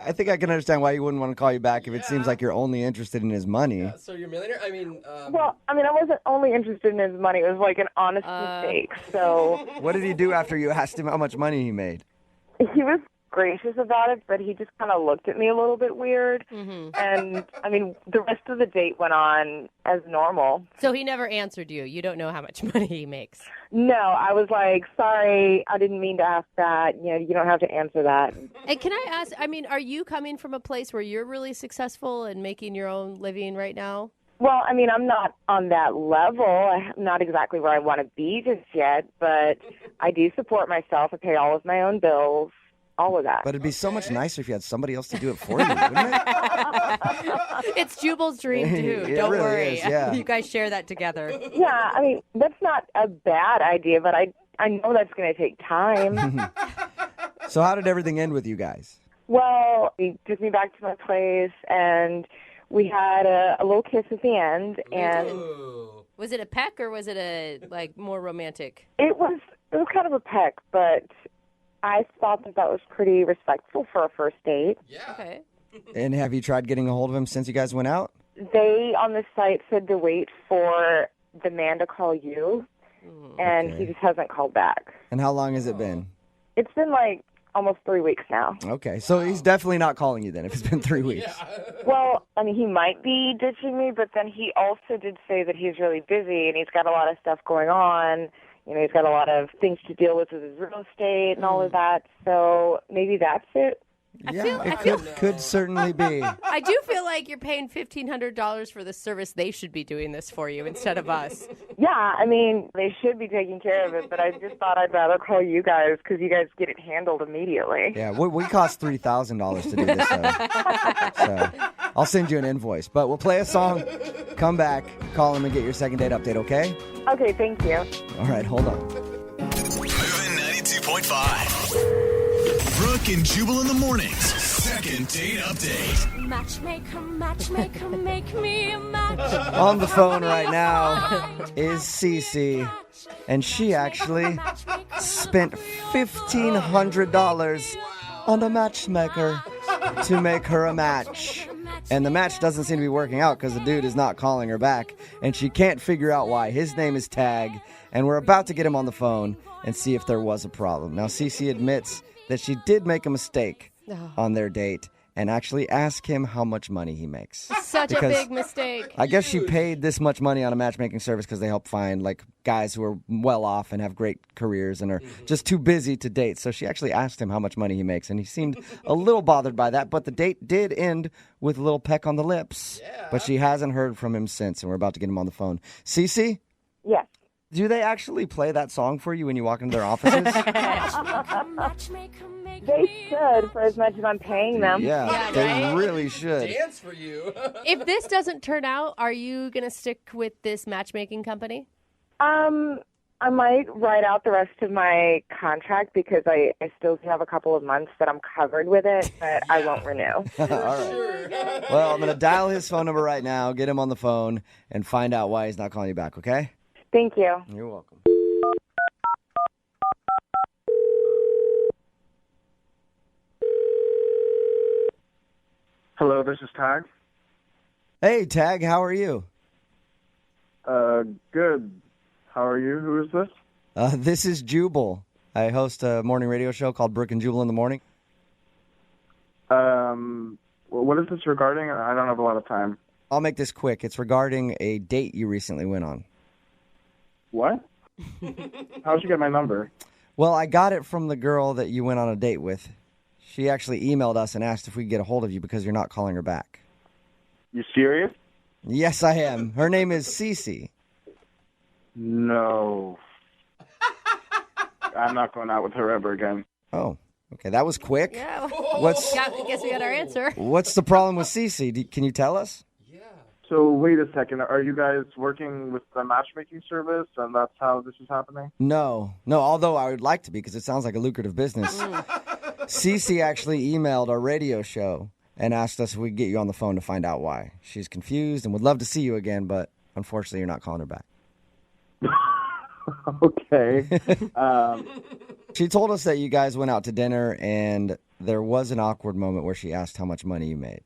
I think I can understand why he wouldn't want to call you back if it seems like you're only interested in his money. So you're a millionaire? I mean, Well, I wasn't only interested in his money. It was like an honest mistake. So What did he do after you asked him how much money he made? he was gracious about it, but he just kind of looked at me a little bit weird. And, the rest of the date went on as normal. So he never answered you. You don't know how much money he makes. No, I was like, sorry, I didn't mean to ask that. You don't have to answer that. And can I ask, are you coming from a place where you're really successful and making your own living right now? Well, I'm not on that level. I'm not exactly where I want to be just yet, but I do support myself. I pay all of my own bills, all of that. But it'd be so much nicer if you had somebody else to do it for you, wouldn't it? It's Jubal's dream, too. It Don't really worry. is, yeah. You guys share that together. Yeah, that's not a bad idea, but I know that's going to take time. So how did everything end with you guys? Well, he took me back to my place, and we had a little kiss at the end. And Was it a peck or was it a more romantic? it was kind of a peck, but I thought that was pretty respectful for a first date. Yeah. Okay. And have you tried getting a hold of him since you guys went out? They, on the site, said to wait for the man to call you, and he just hasn't called back. And how long has it been? It's been almost 3 weeks now. Okay, so he's definitely not calling you then if it's been 3 weeks. Well, he might be ditching me, but then he also did say that he's really busy and he's got a lot of stuff going on. He's got a lot of things to deal with his real estate and all of that. So maybe that's it. It could certainly be. I do feel like you're paying $1,500 for the service. They should be doing this for you instead of us. Yeah, they should be taking care of it, but I just thought I'd rather call you guys because you guys get it handled immediately. Yeah, we cost $3,000 to do this. So I'll send you an invoice. But we'll play a song, come back, call him, and get your second date update, okay? Okay, thank you. All right, hold on. Moving 92.5. Brooke and Jubal in the mornings. Second date update. Matchmaker, matchmaker, make me a match. On the phone right now is Cece, and she actually spent $1,500 on a matchmaker to make her a match. And the match doesn't seem to be working out because the dude is not calling her back, and she can't figure out why. His name is Tag, and we're about to get him on the phone and see if there was a problem. Now, Cece admits that she did make a mistake on their date and actually ask him how much money he makes. Such a big mistake. I guess she paid this much money on a matchmaking service because they help find guys who are well off and have great careers and are just too busy to date. So she actually asked him how much money he makes, and he seemed a little bothered by that. But the date did end with a little peck on the lips. Yeah. But she hasn't heard from him since, and we're about to get him on the phone. Cece? Yes. Do they actually play that song for you when you walk into their offices? They should, for as much as I'm paying them. Yeah, they really should. Dance for you. If this doesn't turn out, are you going to stick with this matchmaking company? I might write out the rest of my contract because I still have a couple of months that I'm covered with it, but I won't renew. All right. Well, I'm going to dial his phone number right now, get him on the phone, and find out why he's not calling you back, okay? Thank you. You're welcome. Hello, this is Tag. Hey, Tag, how are you? Good. How are you? Who is this? This is Jubal. I host a morning radio show called Brooke and Jubal in the morning. What is this regarding? I don't have a lot of time. I'll make this quick. It's regarding a date you recently went on. What? How'd you get my number? Well, I got it from the girl that you went on a date with. She actually emailed us and asked if we could get a hold of you because you're not calling her back. You serious? Yes, I am. Her name is Cece. No. I'm not going out with her ever again. Oh, okay. That was quick. Yeah. What's? I guess we got our answer. What's the problem with Cece? Can you tell us? So So wait a second. Are you guys working with the matchmaking service, and that's how this is happening? No. Although I would like to be, because it sounds like a lucrative business. Cece actually emailed our radio show and asked us if we could get you on the phone to find out why. She's confused and would love to see you again, but unfortunately, you're not calling her back. Okay. She told us that you guys went out to dinner, and there was an awkward moment where she asked how much money you made.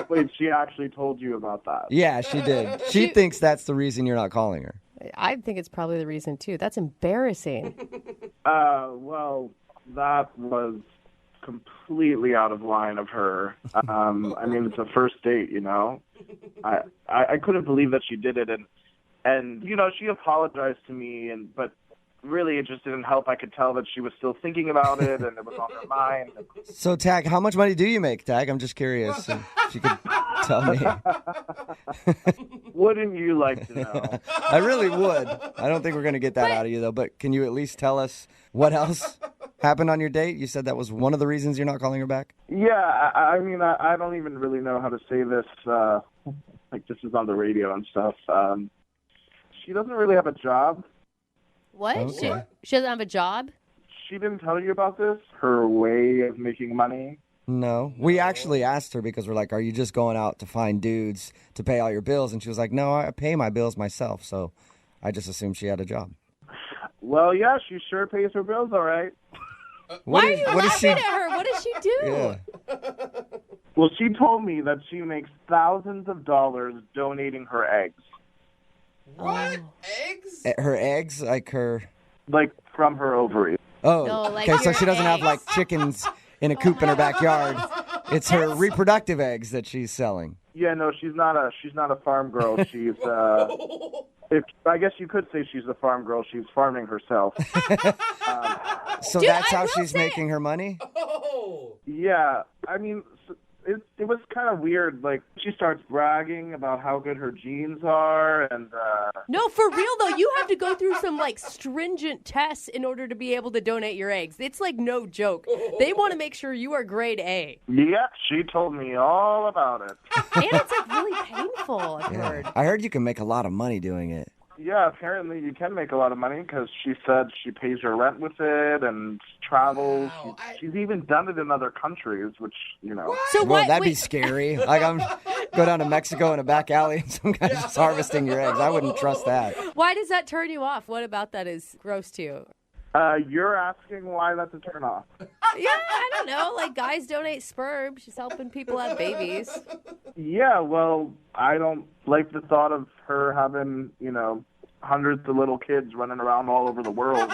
Wait, she actually told you about that? Yeah, she did. She thinks that's the reason you're not calling her. I think it's probably the reason, too. That's embarrassing. Well, that was completely out of line of her. I mean, it's a first date, you know? I couldn't believe that she did it, and you know, she apologized to me, but really it just didn't help. I could tell that she was still thinking about it, and it was on her mind. So, Tag, how much money do you make, Tag? I'm just curious if you could tell me. Wouldn't you like to know? I really would. I don't think we're going to get that out of you, though, but can you at least tell us what else happened on your date? You said that was one of the reasons you're not calling her back? Yeah, I mean, I don't even really know how to say this. Like, this is on the radio and stuff. She doesn't really have a job. What? Okay. She doesn't have a job? She didn't tell you about this? Her way of making money? No. We actually asked her because we're like, are you just going out to find dudes to pay all your bills? And she was like, no, I pay my bills myself. So I just assumed she had a job. Well, yeah, she sure pays her bills all right. Why are you laughing at her? What does she do? Yeah. Well, she told me that she makes thousands of dollars donating her eggs. What? Eggs? Her eggs? Like her... Like, from her ovaries. Oh, No, like okay, so your she doesn't have eggs. like chickens in a coop in her backyard. It's her reproductive eggs that she's selling. Yeah, no, she's not a farm girl. She's I guess you could say she's a farm girl. She's farming herself. So Dude, that's I how will she's say- making her money? Oh. Yeah, I mean, it was kind of weird. Like, she starts bragging about how good her genes are, and No, for real, though. You have to go through some, like, stringent tests in order to be able to donate your eggs. It's, like, no joke. They want to make sure you are grade A. yeah, she told me all about it. And it's, like, really painful, I've heard. I heard you can make a lot of money doing it. Yeah, apparently you can make a lot of money because she said she pays her rent with it and travels. Wow, She's even done it in other countries, which, you know. So Well, what? that'd be Wait, scary. Like, go down to Mexico in a back alley and some guy's just harvesting your eggs. I wouldn't trust that. why does that turn you off? What about that is gross to you? You're asking why that's a turn off. Yeah, I don't know. Like, guys donate sperm. She's helping people have babies. Yeah, well, I don't like the thought of her having, you know, hundreds of little kids running around all over the world.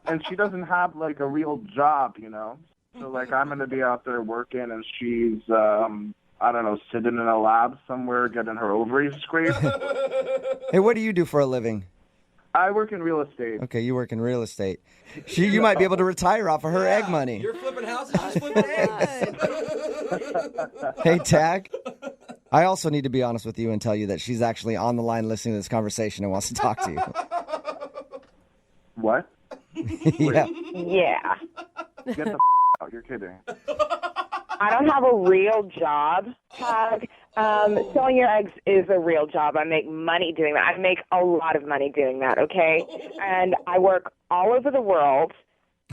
And she doesn't have, like, a real job, you know? So, like, I'm going to be out there working, and she's, I don't know, sitting in a lab somewhere getting her ovaries scraped. Hey, what do you do for a living? I work in real estate. Okay, you work in real estate. You might be able to retire off of her egg money. You're flipping houses, she's flipping eggs. Hey, Tag. I also need to be honest with you and tell you that she's actually on the line listening to this conversation and wants to talk to you. What? Yeah. Yeah. Get the out. You're kidding. I don't have a real job, Tag. Selling your eggs is a real job. I make money doing that. I make a lot of money doing that, okay? And I work all over the world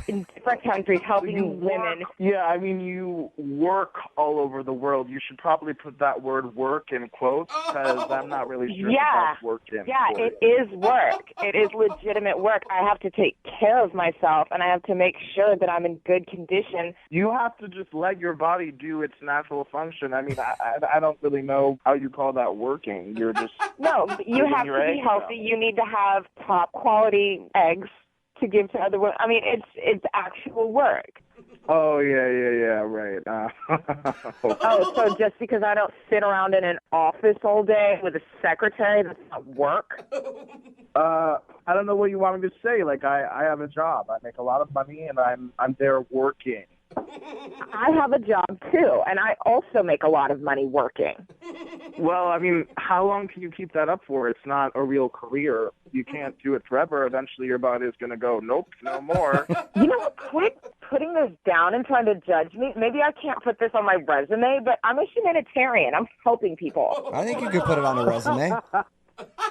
in different countries helping women. Yeah, I mean, you work all over the world. You should probably put that word work in quotes because I'm not really sure if that's work in Yeah, quotes. it is work. It is legitimate work. I have to take care of myself, and I have to make sure that I'm in good condition. You have to just let your body do its natural function. I mean, I don't really know how you call that working. You're just No, you giving have your to be eggs healthy. out. You need to have top quality eggs to give to other women. I mean, it's actual work. Oh, yeah, right. Oh, so just because I don't sit around in an office all day with a secretary, that's not work? I don't know what you want me to say. Like, I have a job. I make a lot of money, and I'm there working. I have a job too, and I also make a lot of money working. Well, I mean, how long can you keep that up for? It's not a real career. You can't do it forever. Eventually your body is going to go, nope, no more. You know what? Quit putting this down and trying to judge me. Maybe I can't put this on my resume, but I'm a humanitarian. I'm helping people. I think you could put it on a resume.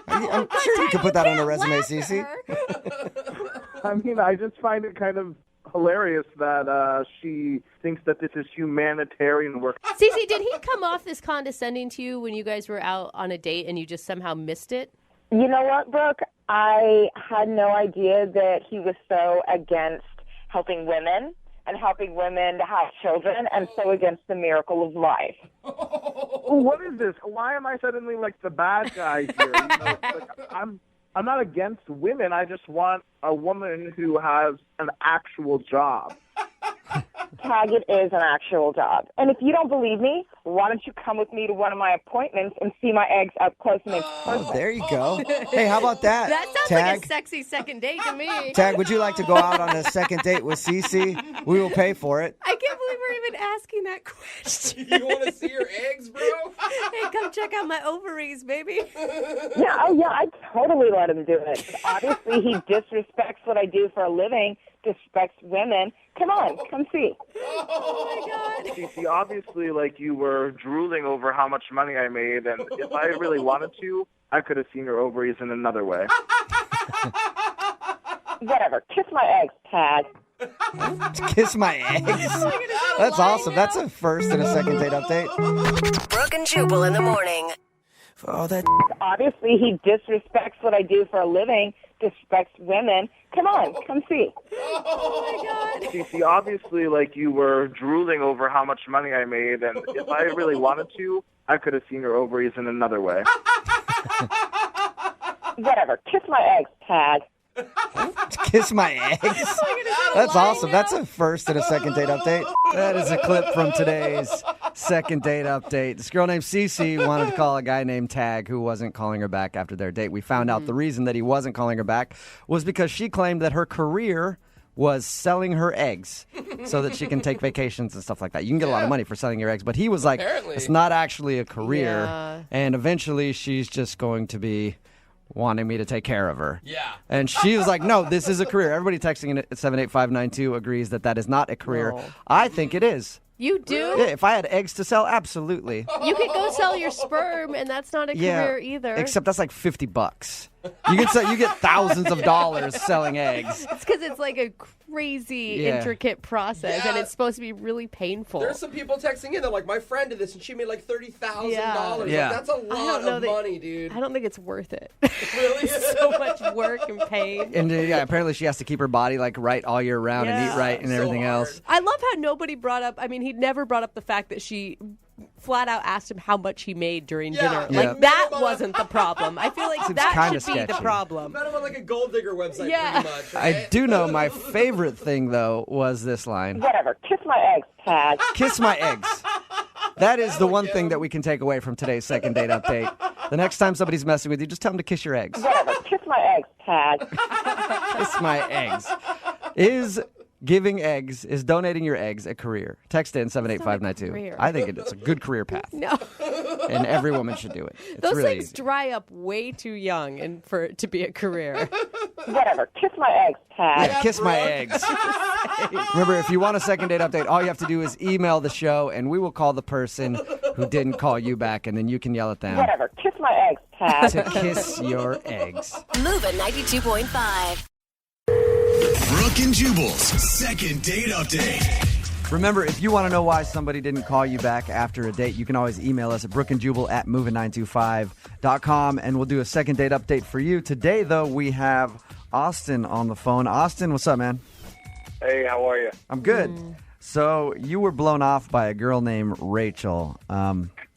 I'm sure you could put that on a resume, Cece. I mean, I just find it kind of hilarious that she thinks that this is humanitarian work. Cece, did he come off this condescending to you when you guys were out on a date and you just somehow missed it? You know what, Brooke? I had no idea that he was so against helping women and helping women to have children and so against the miracle of life. What is this? Why am I suddenly like the bad guy here? You know, like, I'm not against women. I just want a woman who has an actual job. Tag, it is an actual job. And if you don't believe me, why don't you come with me to one of my appointments and see my eggs up close and in person? Oh, there you go. Hey, how about that? That sounds Tag? like a sexy second date to me. Tag, would you like to go out on a second date with Cece? We will pay for it. I can't believe we're even asking that question. You want to see your eggs, bro? Hey, come check out my ovaries, baby. Yeah, I totally let him do it. But obviously, he disrespects what I do for a living, disrespects women. Come on, come see. Oh, my God. Cece, obviously, like, you were drooling over how much money I made, and if I really wanted to, I could have seen your ovaries in another way. Whatever. Kiss my eggs, Tag. Kiss my eggs? That's awesome. That's a first and a second date update. Brooke and Jubal in the morning. For all that. Obviously, he disrespects what I do for a living, disrespects women. Come on, come see. Oh, my God. Cece, obviously, like, you were drooling over how much money I made, and if I really wanted to, I could have seen your ovaries in another way. Whatever. Kiss my eggs, Tag. Kiss my eggs? That's awesome. That's a first and a second date update. That is a clip from today's second date update. This girl named Cece wanted to call a guy named Tag who wasn't calling her back after their date. We found out the reason that he wasn't calling her back was because she claimed that her career was selling her eggs so that she can take vacations and stuff like that. You can get a lot of money for selling your eggs, but he was like, Apparently. it's not actually a career. Yeah. And eventually she's just going to be wanting me to take care of her. Yeah. And she was like, no, this is a career. Everybody texting in at 78592 agrees that that is not a career. No. I think it is. You do? Yeah, if I had eggs to sell, absolutely. You could go sell your sperm, and that's not a career either. Except that's like $50. You get thousands of dollars selling eggs. It's because it's like a crazy, intricate process, and it's supposed to be really painful. There's some people texting in. They're like, my friend did this, and she made like $30,000. Yeah. Like, that's a lot of money, dude. I don't think it's worth it. Really? It's so much work and pain. And apparently she has to keep her body like right all year round and eat right and everything else. I love how nobody brought up, he never brought up the fact that she flat out asked him how much he made during dinner. Yeah. Like, that wasn't the problem. I feel like Seems that kinda should be the sketchy. problem. Met him on like a gold digger website, Yeah. pretty much. Right? I do know my favorite thing, though, was this line. Whatever. Kiss my eggs, Tag. Kiss my eggs. That is the one thing that we can take away from today's second date update. The next time somebody's messing with you, just tell them to kiss your eggs. Whatever. Kiss my eggs, Tag. Kiss my eggs. Is donating your eggs a career? Text in 78592. career. I think it's a good career path. No. And every woman should do it. It's Those really things easy. dry up way too young and for it to be a career. Whatever. Kiss my eggs, Tag. Yeah, kiss my eggs. Remember, if you want a second date update, all you have to do is email the show, and we will call the person who didn't call you back, and then you can yell at them Whatever. Kiss my eggs, Tag. to kiss your eggs. Move at 92.5. Brooke and Jubal's second date update. Remember, if you want to know why somebody didn't call you back after a date, you can always email us at brookandjubal@moving925.com, and we'll do a second date update for you. Today, though, we have Austin on the phone. Austin, what's up, man? Hey, how are you? I'm good. So you were blown off by a girl named Rachel.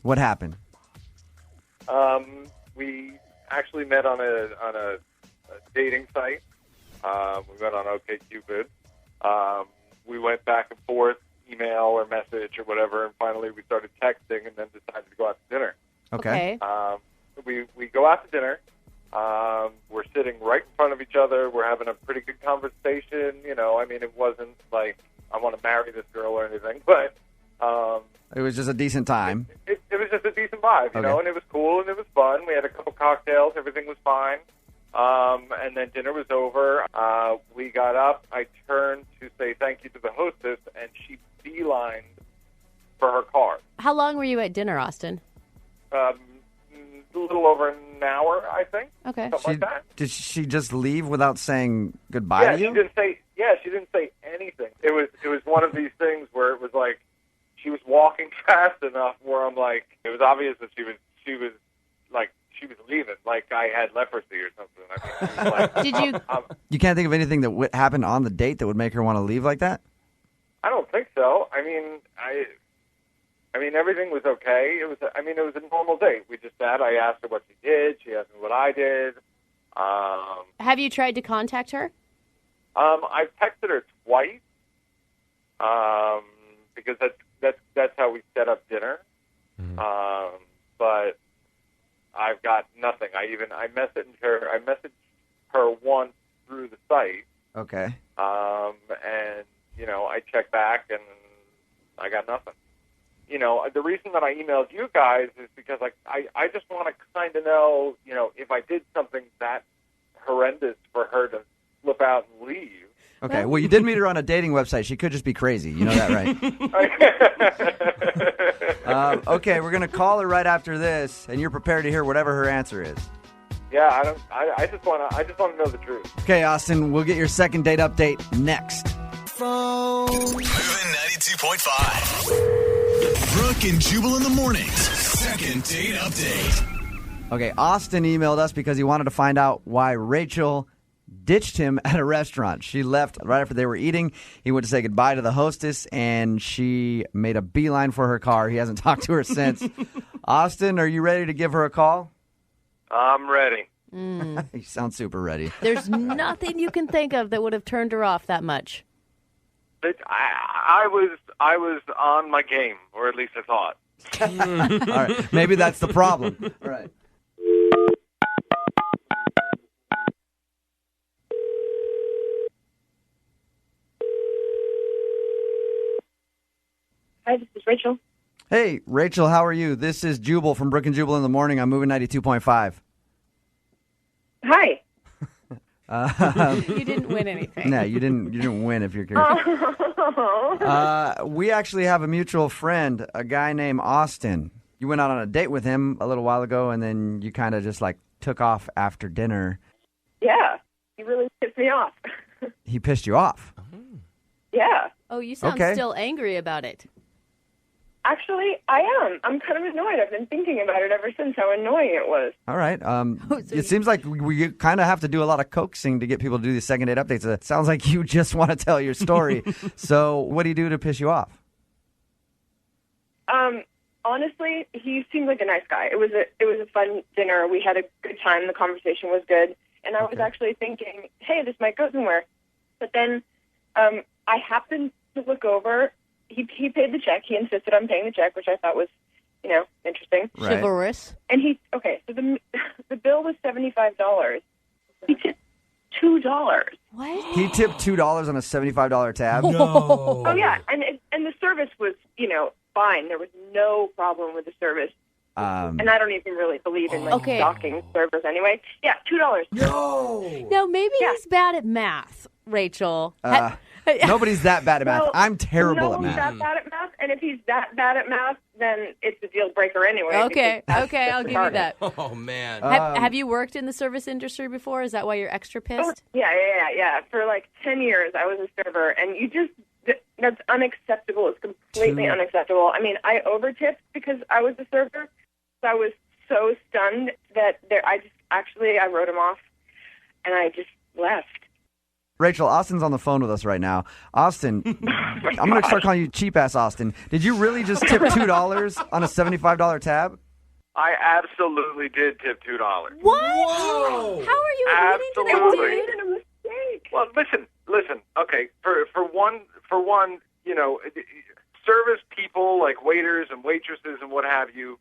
What happened? We actually met on a dating site. We met on OkCupid. We went back and forth, email or message or whatever, and finally we started texting and then decided to go out to dinner. Okay. We go out to dinner. We're sitting right in front of each other. We're having a pretty good conversation. It wasn't like I want to marry this girl or anything, but It was just a decent time. it was just a decent vibe, you know, and it was cool and it was fun. We had a couple cocktails, everything was fine. And then dinner was over. We got up. I turned to say thank you to the hostess, and she beelined for her car. How long were you at dinner, Austin? A little over an hour, I think. Okay. Something like that. Did she just leave without saying goodbye to you? She didn't say anything. It was one of these things where it was like she was walking fast enough where I'm like, it was obvious that she was leaving, like I had leprosy or something. I mean, she was like, Did you? You can't think of anything that happened on the date that would make her want to leave like that? I don't think so. I mean, everything was okay. It was a normal date. We just sat. I asked her what she did. She asked me what I did. Have you tried to contact her? I've texted her twice. Because that's how we set up dinner. But I've got nothing. I messaged her once through the site. Okay. And I checked back and I got nothing. The reason that I emailed you guys is because I just want to kind of know, if I did something that horrendous for her to flip out and leave. Okay, well, you did meet her on a dating website. She could just be crazy. You know that, right? Okay, we're going to call her right after this, and you're prepared to hear whatever her answer is. Yeah, I just want to know the truth. Okay, Austin, we'll get your second date update next. Moving 92.5. Brooke and Jubal in the mornings. Second date update. Okay, Austin emailed us because he wanted to find out why Rachel ditched him at a restaurant. She left right after they were eating. He went to say goodbye to the hostess, and she made a beeline for her car. He hasn't talked to her since. Austin, are you ready to give her a call? I'm ready. You sound super ready. There's nothing you can think of that would have turned her off that much. I was on my game, or at least I thought. All right, maybe that's the problem. All right. Hi, this is Rachel. Hey, Rachel, how are you? This is Jubal from Brooke and Jubal in the morning. I'm moving 92.5. Hi. You didn't win anything. No, you didn't win if you're curious. We actually have a mutual friend, a guy named Austin. You went out on a date with him a little while ago, and then you kind of just took off after dinner. Yeah, he really pissed me off. He pissed you off? Yeah. Oh, you sound still angry about it. Actually, I am. I'm kind of annoyed. I've been thinking about it ever since, how annoying it was. All right. It seems like we kind of have to do a lot of coaxing to get people to do these second date updates. It sounds like you just want to tell your story. So what do you do to piss you off? Honestly, he seemed like a nice guy. It was a fun dinner. We had a good time. The conversation was good. And I was actually thinking, hey, this might go somewhere. But then I happened to look over. He paid the check. He insisted on paying the check, which I thought was, interesting. Right. Chivalrous. And so the bill was $75. He tipped $2. What? He tipped $2 on a $75 tab? No. Oh, yeah. And the service was, fine. There was no problem with the service. And I don't even really believe in stocking service anyway. Yeah, $2. No. Now, maybe he's bad at math, Rachel. Nobody's that bad at math. Well, I'm terrible no at math. He's that bad at math, and if he's that bad at math, then it's a deal breaker anyway. Okay, I'll give you that. Oh, man. Have you worked in the service industry before? Is that why you're extra pissed? Yeah. For 10 years, I was a server, and that's unacceptable. It's completely unacceptable. I mean, I overtipped because I was a server. So I was so stunned that I wrote him off, and I just left. Rachel, Austin's on the phone with us right now. Austin, I'm going to start calling you cheap-ass Austin. Did you really just tip $2 on a $75 tab? I absolutely did tip $2. What? Whoa. How are you admitting to that, dude? I made a mistake. Well, listen. Okay, for one, service people like waiters and waitresses and what have you,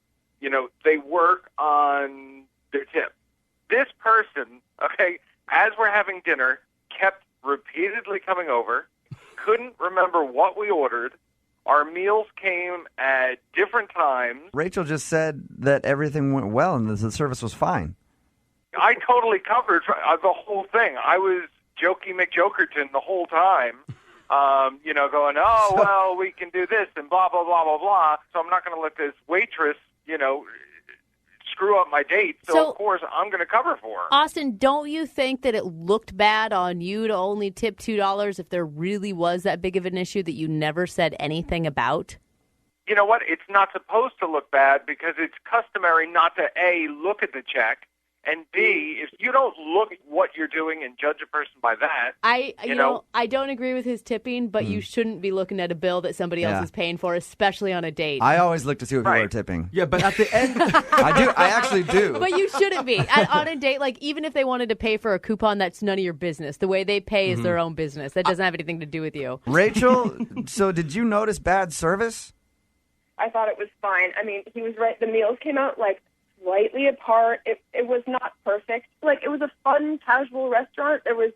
they work on their tip. This person, okay, as we're having dinner, kept repeatedly coming over, couldn't remember what we ordered. Our meals came at different times. Rachel just said that everything went well and the service was fine. I totally covered the whole thing. I was Jokey McJokerton the whole time, going, oh, well, we can do this and blah, blah, blah, blah, blah. So I'm not going to let this waitress, screw up my date. So, of course, I'm going to cover for her. Austin, don't you think that it looked bad on you to only tip $2 if there really was that big of an issue that you never said anything about? You know what? It's not supposed to look bad because it's customary not to, A, look at the check, and B, if you don't look at what you're doing and judge a person by that, I don't agree with his tipping, but you shouldn't be looking at a bill that somebody else is paying for, especially on a date. I always look to see if people are tipping. Yeah, but at the end, I actually do. But you shouldn't be. On a date, like, even if they wanted to pay for a coupon, that's none of your business. The way they pay is their own business. That doesn't have anything to do with you. Rachel, so did you notice bad service? I thought it was fine. I mean, he was right. The meals came out, slightly apart. It was not perfect. It was a fun, casual restaurant. It was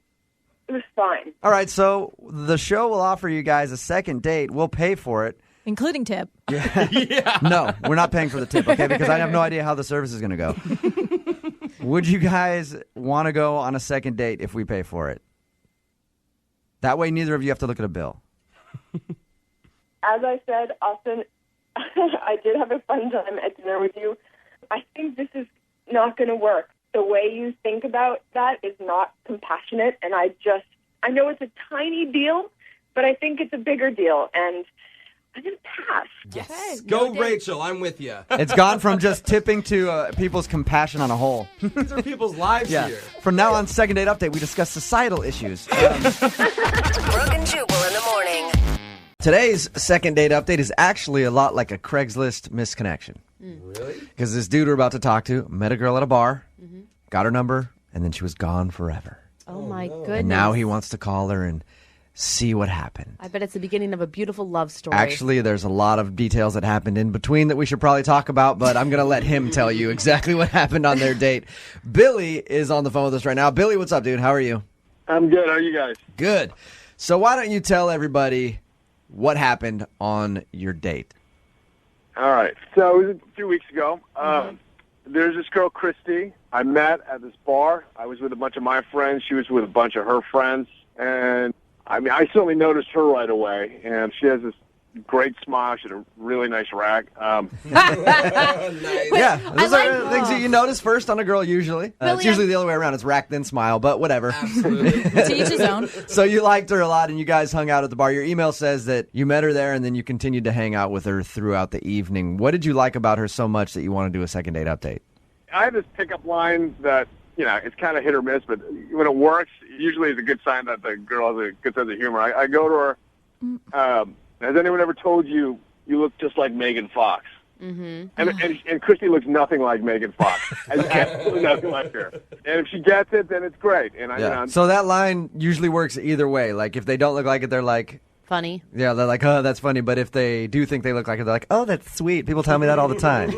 fine. All right, so the show will offer you guys a second date. We'll pay for it. Including tip. Yeah. No, we're not paying for the tip, okay? Because I have no idea how the service is going to go. Would you guys want to go on a second date if we pay for it? That way neither of you have to look at a bill. As I said, Austin, I did have a fun time at dinner with you. I think this is not going to work. The way you think about that is not compassionate, and I know it's a tiny deal, but I think it's a bigger deal, and I'm going to pass. Yes. Okay, Go, Rachel. I'm with you. It's gone from just tipping to people's compassion on a whole. These are people's lives here. From now on, Second Date Update, we discuss societal issues. Brooke and Jubal in the morning. Today's Second Date Update is actually a lot like a Craigslist misconnection. Really? Because this dude we're about to talk to met a girl at a bar, got her number, and then she was gone forever. Oh, my goodness. And now he wants to call her and see what happened. I bet it's the beginning of a beautiful love story. Actually, there's a lot of details that happened in between that we should probably talk about, but I'm going to let him tell you exactly what happened on their date. Billy is on the phone with us right now. Billy, what's up, dude? How are you? I'm good. How are you guys? Good. So why don't you tell everybody what happened on your date? All right. So it was a few weeks ago. There's this girl, Christy, I met at this bar. I was with a bunch of my friends. She was with a bunch of her friends. And, I certainly noticed her right away. And she has this great smile. She had a really nice rack. Nice. Yeah, those are things that you notice first on a girl usually. It's usually the other way around. It's rack, then smile, but whatever. Absolutely. To each his own. So you liked her a lot and you guys hung out at the bar. Your email says that you met her there and then you continued to hang out with her throughout the evening. What did you like about her so much that you want to do a second date update? I have this pickup line that, it's kind of hit or miss, but when it works, usually it's a good sign that the girl has a good sense of humor. I go to her, has anyone ever told you look just like Megan Fox? And Christy looks nothing like Megan Fox. Absolutely nothing like her. And if she gets it, then it's great. And So that line usually works either way. Like if they don't look like it, they're like, funny. Yeah, they're like, oh, that's funny. But if they do think they look like it, they're like, oh, that's sweet. People tell me that all the time.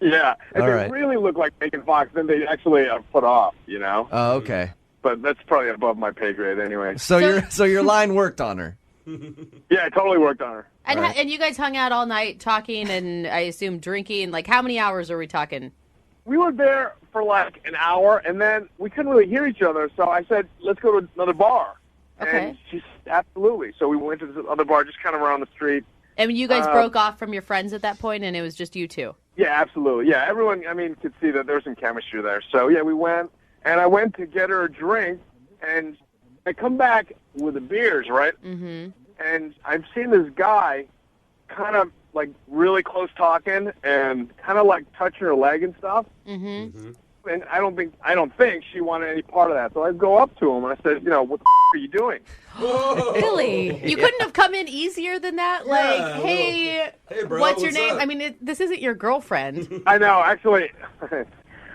Yeah. If All they right. really look like Megan Fox, then they actually are put off, Oh, okay. But that's probably above my pay grade anyway. So your line worked on her. Yeah, it totally worked on her. And, and you guys hung out all night talking and I assume drinking. Like, how many hours are we talking? We were there for like an hour, and then we couldn't really hear each other, so I said, let's go to another bar. Okay. And she said, absolutely. So we went to this other bar just kind of around the street. And you guys broke off from your friends at that point, and it was just you two? Yeah, absolutely. Yeah, everyone, could see that there was some chemistry there. So, yeah, we went, and I went to get her a drink, and I come back with the beers, right? Mm-hmm. And I've seen this guy kind of, really close talking and kind of, touching her leg and stuff. Mm-hmm. And I don't think she wanted any part of that. So I go up to him, and I said, what the are you doing? Really? You couldn't have come in easier than that? Yeah, hey bro, what's your what's name? up? I mean, this isn't your girlfriend. I know, actually.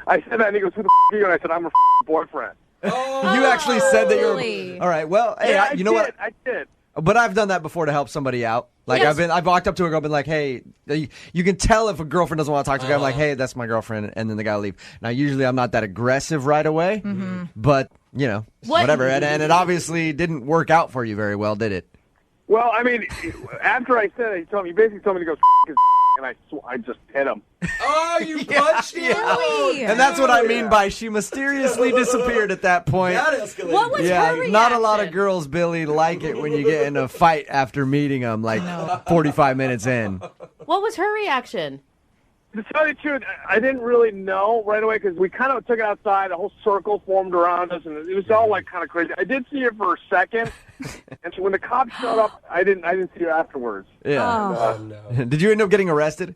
I said that, and he goes, who the are you? And I said, I'm her boyfriend. You actually said that you're... Really? All right, well, hey, Yeah, you know what? I did. But I've done that before to help somebody out. Like I've walked up to a girl and been like, hey, you can tell if a girlfriend doesn't want to talk to a guy. I'm like, hey, that's my girlfriend, and then the guy will leave. Now usually I'm not that aggressive right away, but whatever. And it obviously didn't work out for you very well, did it? Well, I mean, after I said it, he basically told me to go his and I just hit him. Oh, you punched him? Really? And that's what I mean by she mysteriously disappeared at that point. That escalated. What was her reaction? Not a lot of girls, Billy, like it when you get in a fight after meeting them, like 45 minutes in. What was her reaction? To tell you the truth, I didn't really know right away because we kind of took it outside. A whole circle formed around us, and it was all like kind of crazy. I did see her for a second, and so when the cops showed up, I didn't see her afterwards. Yeah. And, no. Did you end up getting arrested?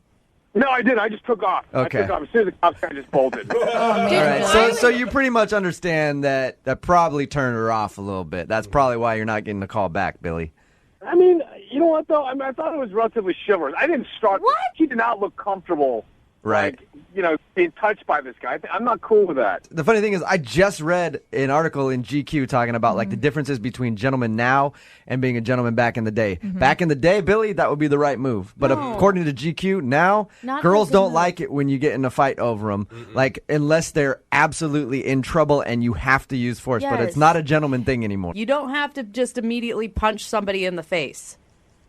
No, I didn't. I just took off. Okay. I took off. As soon as the cops, I just bolted. All right. So you pretty much understand that probably turned her off a little bit. That's probably why you're not getting the call back, Billy. I mean, you know what, though? I mean, I thought it was relatively chivalrous. I didn't start. What? She did not look comfortable. Right. Like, being touched by this guy. I'm not cool with that. The funny thing is, I just read an article in GQ talking about like the differences between gentlemen now and being a gentleman back in the day. Back in the day, Billy, that would be the right move. But according to GQ, now girls don't like it when you get in a fight over them, like unless they're absolutely in trouble and you have to use force. But it's not a gentleman thing anymore. You don't have to just immediately punch somebody in the face.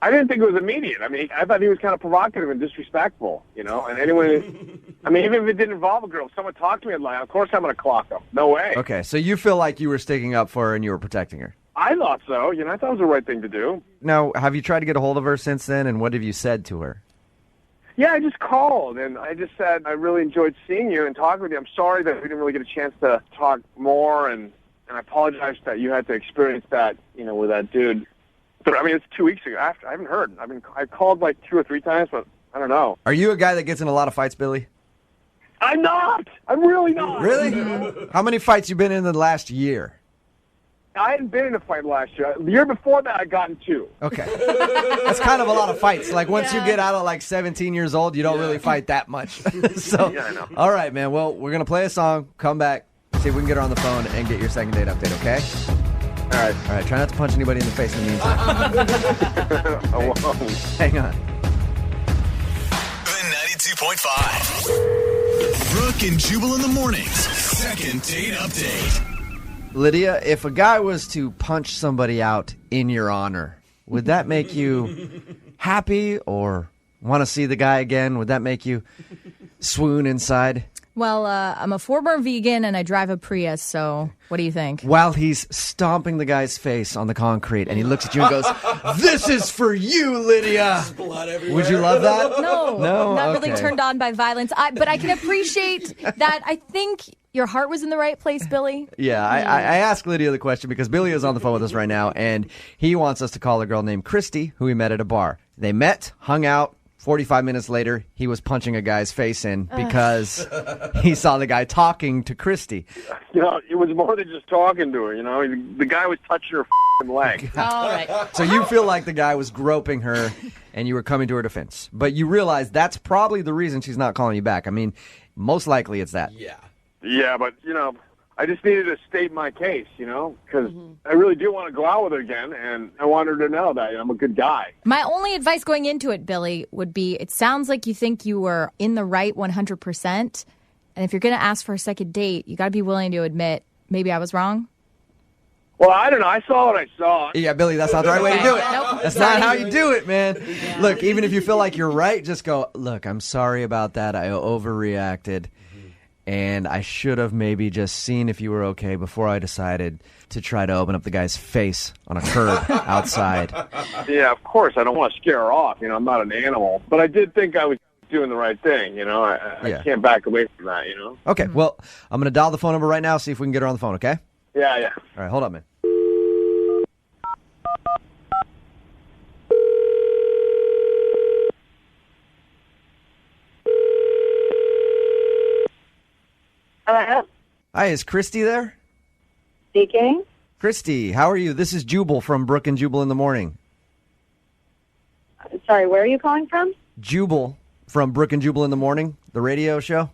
I didn't think it was immediate. I mean, I thought he was kind of provocative and disrespectful, And anyone, I mean, even if it didn't involve a girl, if someone talked to me, I'd lie. Of course I'm going to clock them. No way. Okay, so you feel like you were sticking up for her and you were protecting her. I thought so. I thought it was the right thing to do. Now, have you tried to get a hold of her since then, and what have you said to her? Yeah, I just called, and I just said, I really enjoyed seeing you and talking with you. I'm sorry that we didn't really get a chance to talk more, and I apologize that you had to experience that, with that dude. But, I mean, it's 2 weeks ago. I haven't heard. I called like 2 or 3 times, but I don't know. Are you a guy that gets in a lot of fights, Billy? I'm not. I'm really not. Really? How many fights you been in the last year? I hadn't been in a fight last year. The year before that, I got in 2. Okay. That's kind of a lot of fights. Like, once you get out at like 17 years old, you don't really fight that much. So, yeah, I know. All right, man. Well, we're going to play a song, come back, see if we can get her on the phone and get your second date update, okay? All right. Try not to punch anybody in the face in the meantime. Hang on. The 92.5. Brooke and Jubal in the mornings. Second date update. Lydia, if a guy was to punch somebody out in your honor, would that make you happy or want to see the guy again? Would that make you swoon inside? Well, I'm a former vegan and I drive a Prius, so what do you think? While he's stomping the guy's face on the concrete and he looks at you and goes, "This is for you, Lydia." Blood everywhere. Would you love that? No, not Okay. really turned on by violence. But I can appreciate that. I think your heart was in the right place, Billy. Yeah, I asked Lydia the question because Billy is on the phone with us right now, and he wants us to call a girl named Christy who he met at a bar. They met, hung out. 45 minutes later, he was punching a guy's face in because he saw the guy talking to Christy. It was more than just talking to her, The guy was touching her leg. All right. So you feel like the guy was groping her and you were coming to her defense. But you realize that's probably the reason she's not calling you back. I mean, most likely it's that. Yeah. Yeah, but, I just needed to state my case, because I really do want to go out with her again, and I want her to know that I'm a good guy. My only advice going into it, Billy, would be it sounds like you think you were in the right 100%. And if you're going to ask for a second date, you got to be willing to admit, maybe I was wrong. Well, I don't know. I saw what I saw. Yeah, Billy, that's not the right way to do it. Nope. That's not how you do it, man. Yeah. Look, even if you feel like you're right, just go, look, I'm sorry about that. I overreacted. And I should have maybe just seen if you were okay before I decided to try to open up the guy's face on a curb outside. Yeah, of course. I don't want to scare her off. I'm not an animal. But I did think I was doing the right thing. I can't back away from that, Okay, well, I'm going to dial the phone number right now, see if we can get her on the phone, okay? Yeah. All right, hold on, man. Hello? Hi, is Christy there? Speaking. Christy, how are you? This is Jubal from Brooke and Jubal in the morning. Sorry, where are you calling from? Jubal from Brooke and Jubal in the morning, the radio show.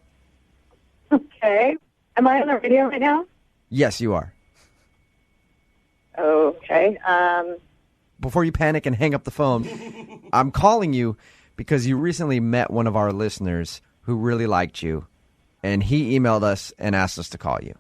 Okay. Am I on the radio right now? Yes, you are. Okay. before you panic and hang up the phone, I'm calling you because you recently met one of our listeners who really liked you, and he emailed us and asked us to call you.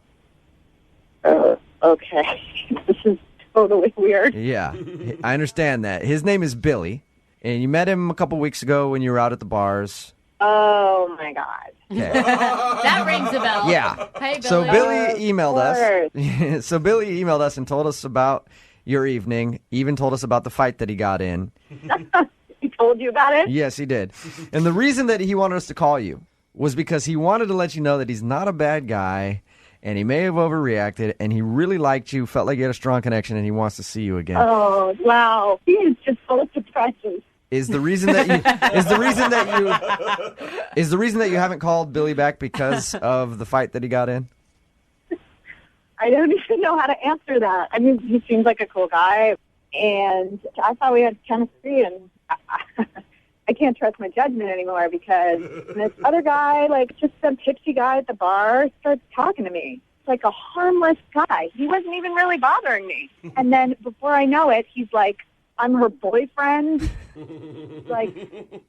Okay. This is totally weird. Yeah, I understand that. His name is Billy, and you met him a couple weeks ago when you were out at the bars. Oh, my God. Okay. That rings a bell. Yeah. Hey, Billy. So Billy emailed course. us. So Billy emailed us and told us about your evening, even told us about the fight that he got in. He told you about it? Yes, he did. And the reason that he wanted us to call you was because he wanted to let you know that he's not a bad guy, and he may have overreacted, and he really liked you, felt like you had a strong connection, and he wants to see you again. Oh, wow. He is just full of surprises. Is the reason that you haven't called Billy back because of the fight that he got in? I don't even know how to answer that. I mean, he seems like a cool guy, and I thought we had chemistry, and I can't trust my judgment anymore because this other guy, like just some tipsy guy at the bar, starts talking to me. It's like a harmless guy. He wasn't even really bothering me. And then before I know it, he's like, I'm her boyfriend. Like,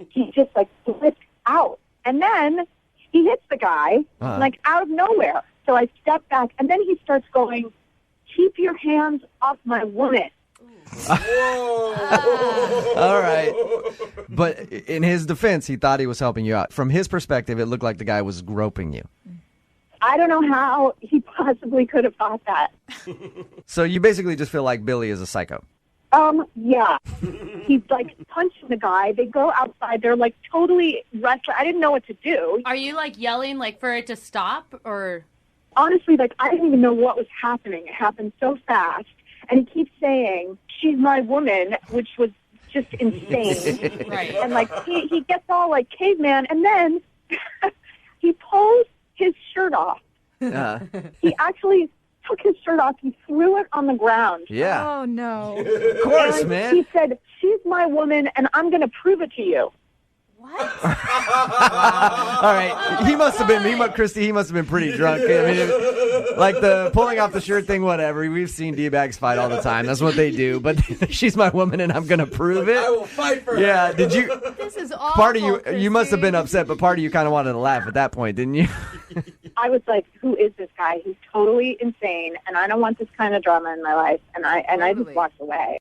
he just like flipped out. And then he hits the guy, like out of nowhere. So I step back, and then he starts going, keep your hands off my woman. All right. But in his defense, he thought he was helping you out. From his perspective, it looked like the guy was groping you. I don't know how he possibly could have thought that. So you basically just feel like Billy is a psycho. Yeah. He's like punching the guy. They go outside. They're like totally restless. I didn't know what to do. Are you like yelling like for it to stop or? Honestly, like I didn't even know what was happening. It happened so fast. And he keeps saying, she's my woman, which was just insane. Right. And like he gets all like caveman, and then he pulls his shirt off. He actually took his shirt off. He threw it on the ground. Yeah. Oh, no. Of course, And man. he said, she's my woman, and I'm going to prove it to you. All right. He must have been, Christy, he must have been pretty drunk. I mean, like the pulling off the shirt thing, whatever. We've seen D-bags fight all the time. That's what they do. But she's my woman, and I'm going to prove it. I will fight for her. Yeah. Did you? This is awful. Part of you must have been upset, but part of you kind of wanted to laugh at that point, didn't you? I was like, who is this guy? He's totally insane, and I don't want this kind of drama in my life. And I just walked away.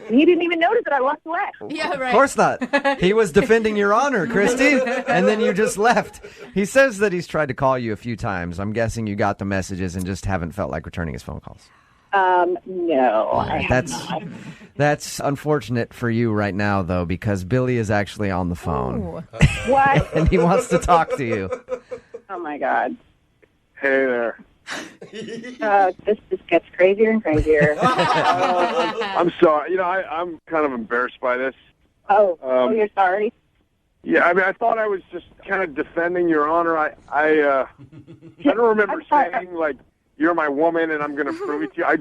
He didn't even notice that I walked away. Yeah, right. Of course not. He was defending your honor, Christy, and then you just left. He says that he's tried to call you a few times. I'm guessing you got the messages and just haven't felt like returning his phone calls. No, I have not. That's unfortunate for you right now, though, because Billy is actually on the phone. What? And he wants to talk to you. Oh, my God. Hey there. This just gets crazier and crazier. I'm sorry. You know, I'm kind of embarrassed by this. Oh, you're sorry? Yeah, I mean, I thought I was just kind of defending your honor. I don't remember saying, like, you're my woman and I'm going to prove it to you. I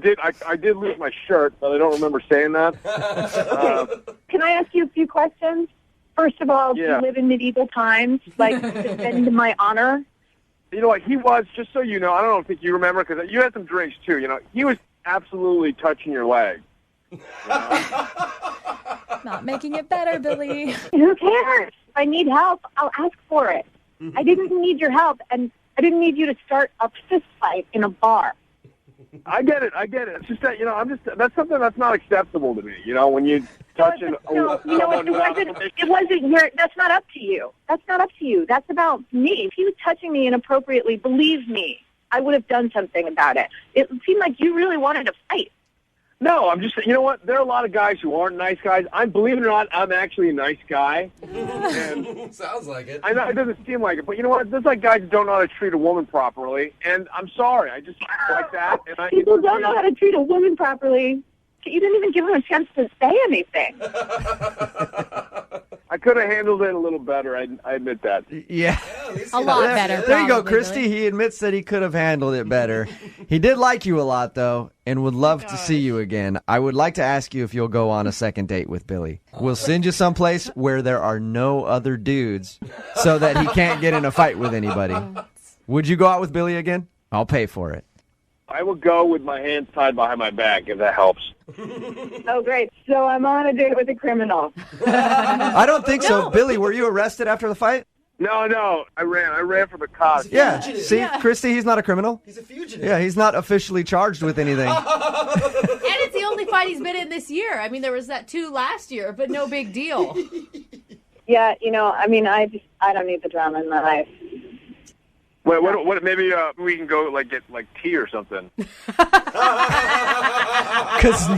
did lose my shirt, but I don't remember saying that. Can I ask you a few questions? First of all, do you live in medieval times? Like, defend my honor? You know what, he was, just so you know, I don't think you remember, because you had some drinks too, you know, he was absolutely touching your leg. Not making it better, Billy. Who cares? If I need help, I'll ask for it. I didn't need your help, and I didn't need you to start a fist fight in a bar. I get it. It's just that, you know, that's something that's not acceptable to me, you know, when you touch it. No, you know what, it wasn't your, that's not up to you. That's not up to you. That's about me. If he was touching me inappropriately, believe me, I would have done something about it. It seemed like you really wanted to fight. No, I'm just, you know what? There are a lot of guys who aren't nice guys. Believe it or not, I'm actually a nice guy. And sounds like it. I know it doesn't seem like it, but you know what? There's like guys who don't know how to treat a woman properly, and I'm sorry. I just like that. And People don't know how to treat a woman properly. You didn't even give him a chance to say anything. I could have handled it a little better. I admit that. Yeah. A lot better. There you go, probably, Christy. Billy. He admits that he could have handled it better. He did like you a lot, though, and would love to see you again. I would like to ask you if you'll go on a second date with Billy. We'll send you someplace where there are no other dudes so that he can't get in a fight with anybody. Would you go out with Billy again? I'll pay for it. I would go with my hands tied behind my back, if that helps. Oh, great. So I'm on a date with a criminal. I don't think so. Billy, were you arrested after the fight? No, I ran from the cops. Yeah. See, Christy, he's not a criminal. He's a fugitive. Yeah, he's not officially charged with anything. And it's the only fight he's been in this year. I mean, there was that 2 last year, but no big deal. Yeah, I mean, I don't need the drama in my life. Wait, what? Maybe we can go get tea or something. Because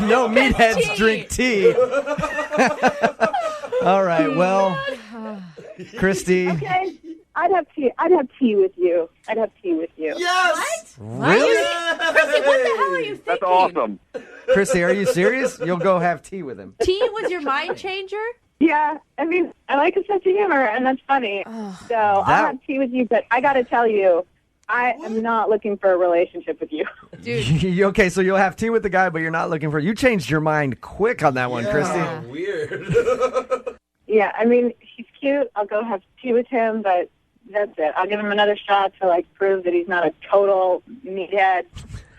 no meatheads drink tea. All right, well, Christy. Okay, I'd have tea. I'd have tea with you. Yes. What? Really? Chrissy, what the hell are you thinking? That's awesome. Christy, are you serious? You'll go have tea with him. Tea was your mind changer? Yeah, I mean, I like a sense of humor, and that's funny. So I'll have tea with you, but I got to tell you, I am not looking for a relationship with you. Dude. Okay, so you'll have tea with the guy, but you're not looking for... You changed your mind quick on that one, Christy. Weird. Yeah, I mean, he's cute. I'll go have tea with him, but that's it. I'll give him another shot to, prove that he's not a total meathead.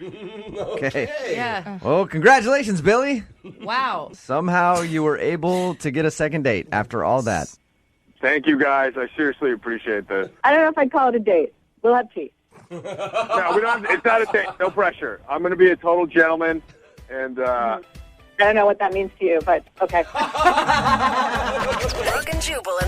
Okay. Yeah. Well, congratulations, Billy. Wow. Somehow you were able to get a second date after all that. Thank you, guys. I seriously appreciate this. I don't know if I'd call it a date. We'll have tea. No, we don't. It's not a date. No pressure. I'm going to be a total gentleman, and I don't know what that means to you, but okay. Brooke and Jubal in the